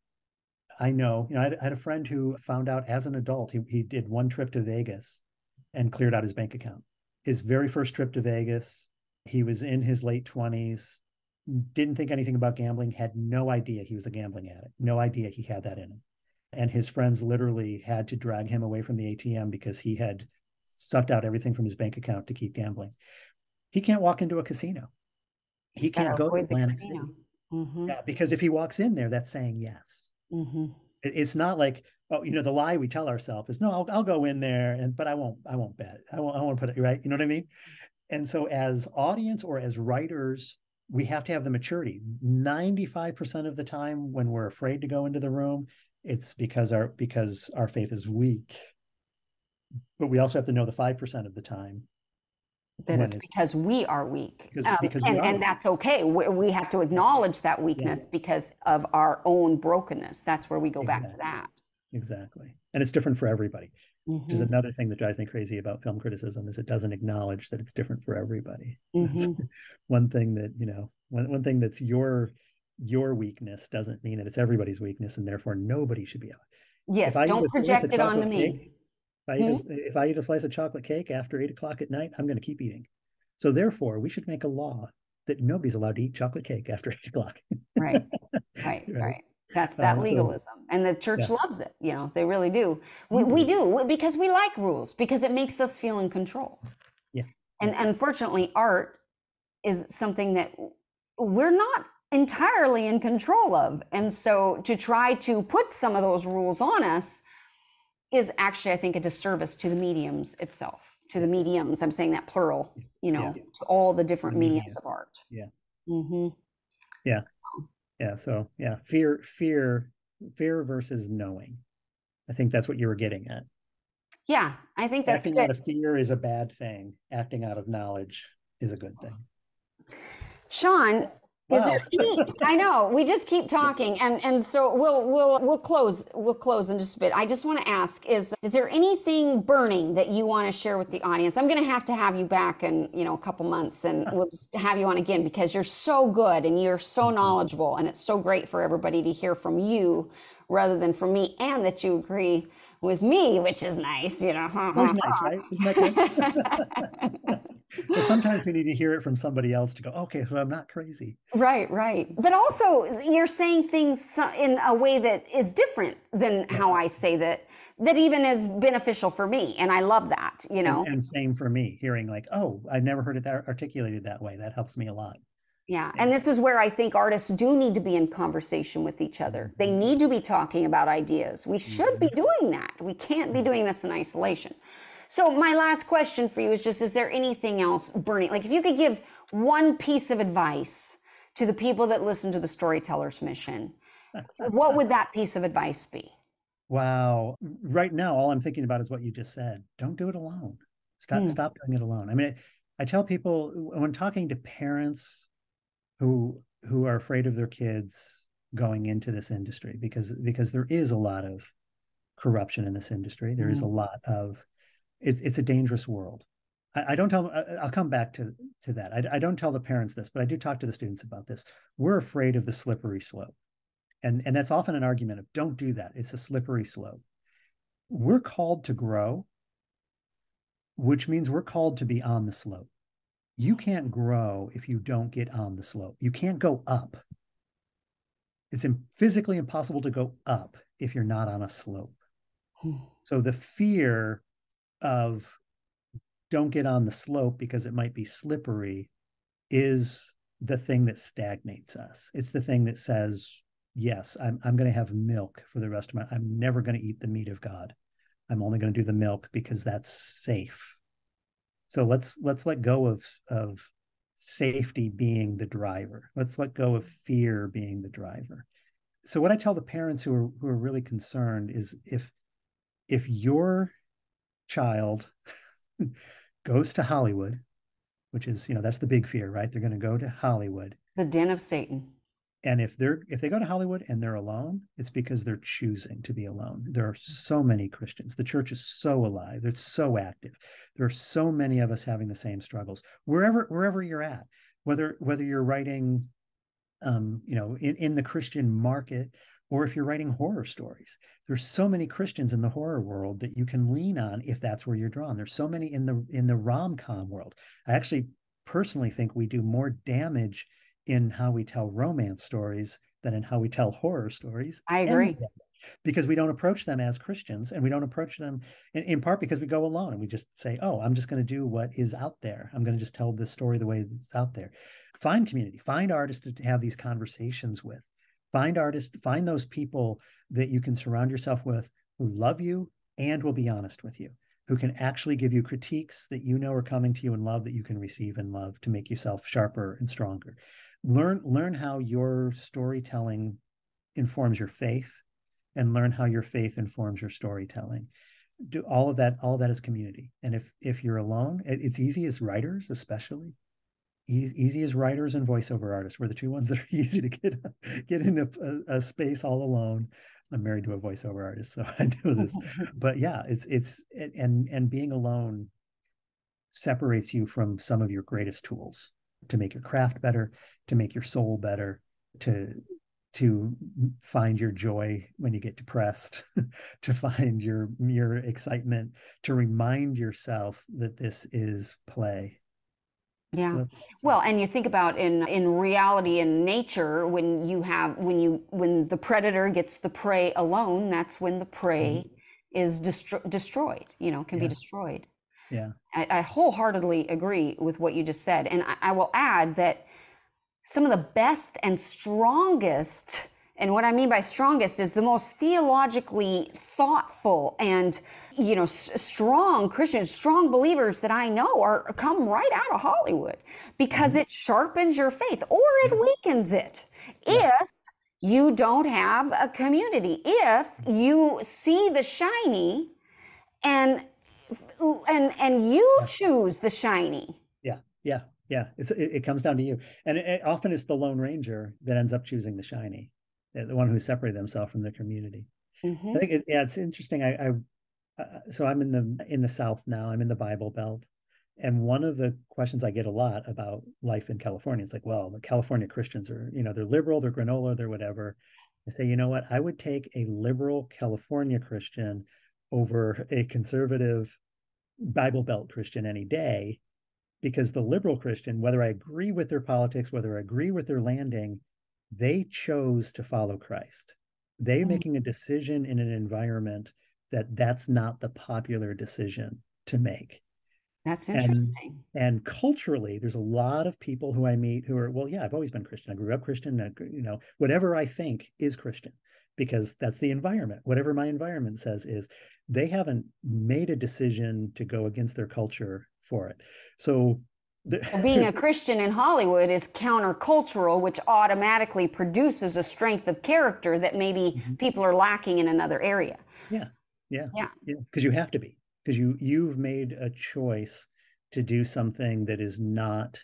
I had a friend who found out as an adult, he did one trip to Vegas and cleared out his bank account. His very first trip to Vegas, he was in his late 20s, didn't think anything about gambling, had no idea he was a gambling addict, no idea he had that in him. And his friends literally had to drag him away from the ATM because he had sucked out everything from his bank account to keep gambling. He can't walk into a casino. He can't go to Atlantic City. Yeah, because if he walks in there, that's saying yes. It's not like, the lie we tell ourselves is, no, I'll go in there, but I won't bet. I won't put it right. You know what I mean? And so as audience or as writers, we have to have the maturity. 95% of the time when we're afraid to go into the room, it's because our faith is weak. But we also have to know the 5% of the time that it's because we are weak. And that's okay. We have to acknowledge that weakness because of our own brokenness. That's where we go back to that. Exactly. And it's different for everybody. Which is another thing that drives me crazy about film criticism, is it doesn't acknowledge that it's different for everybody. One thing that, one thing that's your weakness doesn't mean that it's everybody's weakness, and therefore nobody should be out. Yes, don't project it onto me. If I eat a slice of chocolate cake after 8 o'clock at night, I'm going to keep eating. So therefore, we should make a law that nobody's allowed to eat chocolate cake after 8 o'clock. Right. That's that legalism. And the church loves it. They really do. We do, because we like rules, because it makes us feel in control. Yeah. And unfortunately, art is something that we're not entirely in control of. And so to try to put some of those rules on us is actually, I think, a disservice to the mediums itself, to the mediums. I'm saying that plural, to all the different mediums of art. Yeah. Yeah. So fear versus knowing. I think that's what you were getting at. Yeah, I think that's Acting good. out of fear is a bad thing. Acting out of knowledge is a good thing. Sean, is there Wow. any, I know, we just keep talking, and so we'll close in just a bit. I just want to ask, is there anything burning that you want to share with the audience? I'm going to have you back in, a couple months, and we'll just have you on again because you're so good and you're so knowledgeable, and it's so great for everybody to hear from you rather than from me, and that you agree with me, which is nice. Always nice, right? Isn't that good? Well, sometimes we need to hear it from somebody else to go, okay, so I'm not crazy. Right, right. But also, you're saying things in a way that is different than how I say that even is beneficial for me. And I love that, And same for me, hearing like, oh, I've never heard it articulated that way. That helps me a lot. Yeah. And this is where I think artists do need to be in conversation with each other. They need to be talking about ideas. We should be doing that. We can't be doing this in isolation. So my last question for you is just, is there anything else burning? Like if you could give one piece of advice to the people that listen to the Storyteller's Mission, what would that piece of advice be? Wow. Right now, all I'm thinking about is what you just said. Don't do it alone. Stop doing it alone. I mean, I tell people when talking to parents who are afraid of their kids going into this industry, because there is a lot of corruption in this industry. There is a lot of it's a dangerous world. I don't tell. I'll come back to that. I don't tell the parents this, but I do talk to the students about this. We're afraid of the slippery slope, and that's often an argument of don't do that. It's a slippery slope. We're called to grow, which means we're called to be on the slope. You can't grow if you don't get on the slope. You can't go up. It's physically impossible to go up if you're not on a slope. So the fear of don't get on the slope because it might be slippery is the thing that stagnates us. It's the thing that says, yes, I'm going to have milk for the rest of I'm never going to eat the meat of God. I'm only going to do the milk because that's safe. So let's let go of safety being the driver. Let's let go of fear being the driver. So what I tell the parents who are really concerned is if your child goes to Hollywood, which is, that's the big fear, right? They're going to go to Hollywood. The den of Satan. And if they go to Hollywood and they're alone, it's because they're choosing to be alone. There are so many Christians. The church is so alive. It's so active. There are so many of us having the same struggles. Wherever you're at, whether you're writing, in the Christian market, or if you're writing horror stories, there's so many Christians in the horror world that you can lean on if that's where you're drawn. There's so many in the rom-com world. I actually personally think we do more damage in how we tell romance stories than in how we tell horror stories. I agree. Because we don't approach them as Christians, and we don't approach them in part because we go alone and we just say, oh, I'm just going to do what is out there. I'm going to just tell this story the way it's out there. Find community, find artists to have these conversations with. Find those people that you can surround yourself with who love you and will be honest with you, who can actually give you critiques that are coming to you in love, that you can receive in love to make yourself sharper and stronger. Learn how your storytelling informs your faith, and learn how your faith informs your storytelling. Do all of that is community. And if you're alone, it's easy as writers, especially. Easy as writers and voiceover artists. We're the two ones that are easy to get into a space all alone. I'm married to a voiceover artist, so I know this. But yeah, and being alone separates you from some of your greatest tools to make your craft better, to make your soul better, to find your joy when you get depressed, to find your excitement, to remind yourself that this is play. Yeah. So well, and you think about in reality and nature, when the predator gets the prey alone, that's when the prey is destroyed, can be destroyed. Yeah. I wholeheartedly agree with what you just said. And I will add that some of the best and strongest, and what I mean by strongest is the most theologically thoughtful and strong Christians, strong believers that I know come right out of Hollywood, because it sharpens your faith or it weakens it. If you don't have a community, if you see the shiny and and you Yeah. choose the shiny. Yeah. It comes down to you. And often it's the Lone Ranger that ends up choosing the shiny, the one who separated themselves from the community. I think it's interesting. So I'm in the South now. I'm in the Bible Belt, and one of the questions I get a lot about life in California is like, well, the California Christians are, they're liberal, they're granola, they're whatever. I say, you know what? I would take a liberal California Christian over a conservative Bible Belt Christian any day, because the liberal Christian, whether I agree with their politics, whether I agree with their landing, they chose to follow Christ. They're making a decision in an environment that's not the popular decision to make. That's interesting. And culturally, there's a lot of people who I meet who are, well, yeah, I've always been Christian. I grew up Christian. Whatever I think is Christian, because that's the environment. Whatever my environment says is, they haven't made a decision to go against their culture for it. So being a Christian in Hollywood is countercultural, which automatically produces a strength of character that maybe people are lacking in another area. Yeah. Because you have to be, because you've made a choice to do something that is not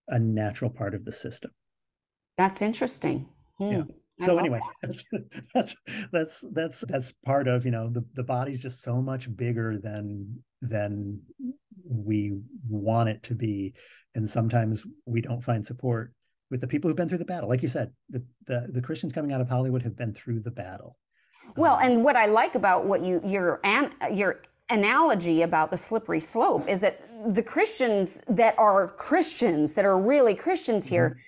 a natural part of the system. That's interesting. Yeah. So anyway, that's part of, the body's just so much bigger than we want it to be, and sometimes we don't find support with the people who've been through the battle. Like you said, the Christians coming out of Hollywood have been through the battle. Well, and what I like about what your analogy about the slippery slope is that the Christians that are really Christians here,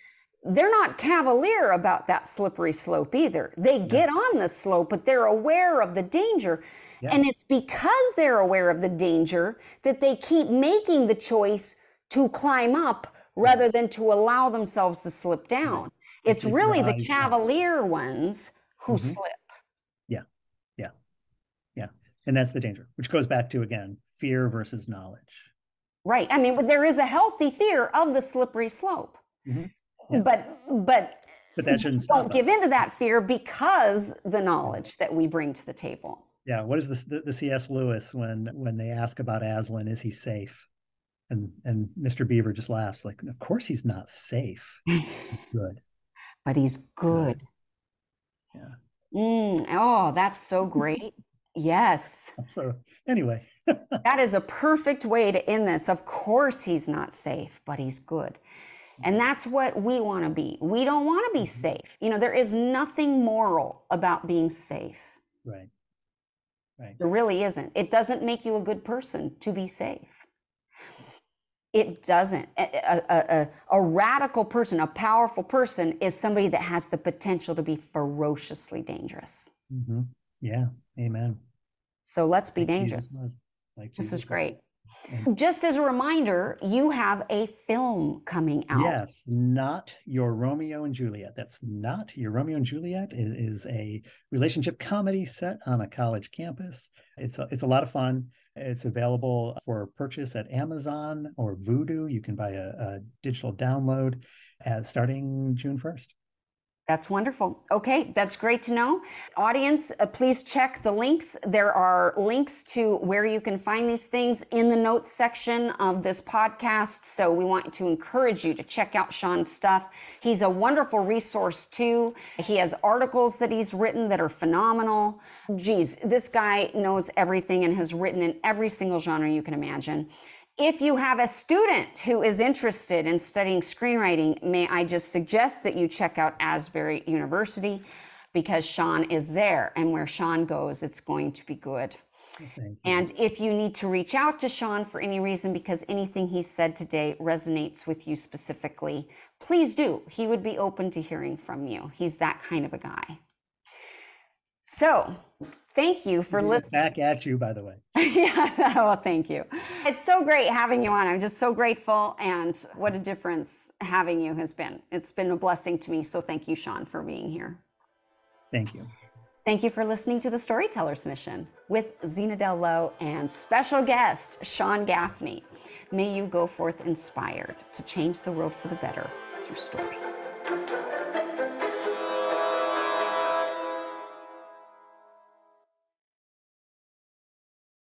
they're not cavalier about that slippery slope either. They get on the slope, but they're aware of the danger. Yeah. And it's because they're aware of the danger that they keep making the choice to climb up rather than to allow themselves to slip down. It's really the cavalier ones who slip. Yeah. And that's the danger, which goes back to, again, fear versus knowledge. Right. I mean, there is a healthy fear of the slippery slope. Yeah. But that shouldn't stop don't give into that fear, because the knowledge that we bring to the table. Yeah. What is the C.S. Lewis when they ask about Aslan, is he safe? And Mr. Beaver just laughs, like, of course he's not safe. He's good. But he's good. Yeah. Oh, that's so great. Yes. So anyway. That is a perfect way to end this. Of course he's not safe, but he's good. And that's what we want to be. We don't want to be safe. There is nothing moral about being safe. Right. There really isn't. It doesn't make you a good person to be safe. It doesn't. A radical person, a powerful person, is somebody that has the potential to be ferociously dangerous. Yeah. Amen. So let's be dangerous. This is great. Just as a reminder, you have a film coming out. Yes, Not Your Romeo and Juliet. That's Not Your Romeo and Juliet. It is a relationship comedy set on a college campus. It's a lot of fun. It's available for purchase at Amazon or Vudu. You can buy a digital download starting June 1st. That's wonderful. Okay, that's great to know. Audience, please check the links. There are links to where you can find these things in the notes section of this podcast. So we want to encourage you to check out Sean's stuff. He's a wonderful resource too. He has articles that he's written that are phenomenal. Geez, this guy knows everything and has written in every single genre you can imagine. If you have a student who is interested in studying screenwriting, may I just suggest that you check out Asbury University, because Sean is there, and where Sean goes, it's going to be good. And if you need to reach out to Sean for any reason, because anything he said today resonates with you specifically, please do. He would be open to hearing from you. He's that kind of a guy. So, thank you for listening. Back at you, by the way. Yeah, well, thank you. It's so great having you on. I'm just so grateful, and what a difference having you has been. It's been a blessing to me, so thank you, Sean, for being here. Thank you. Thank you for listening to The Storyteller's Mission with Zena Del Lowe and special guest, Sean Gaffney. May you go forth inspired to change the world for the better through story.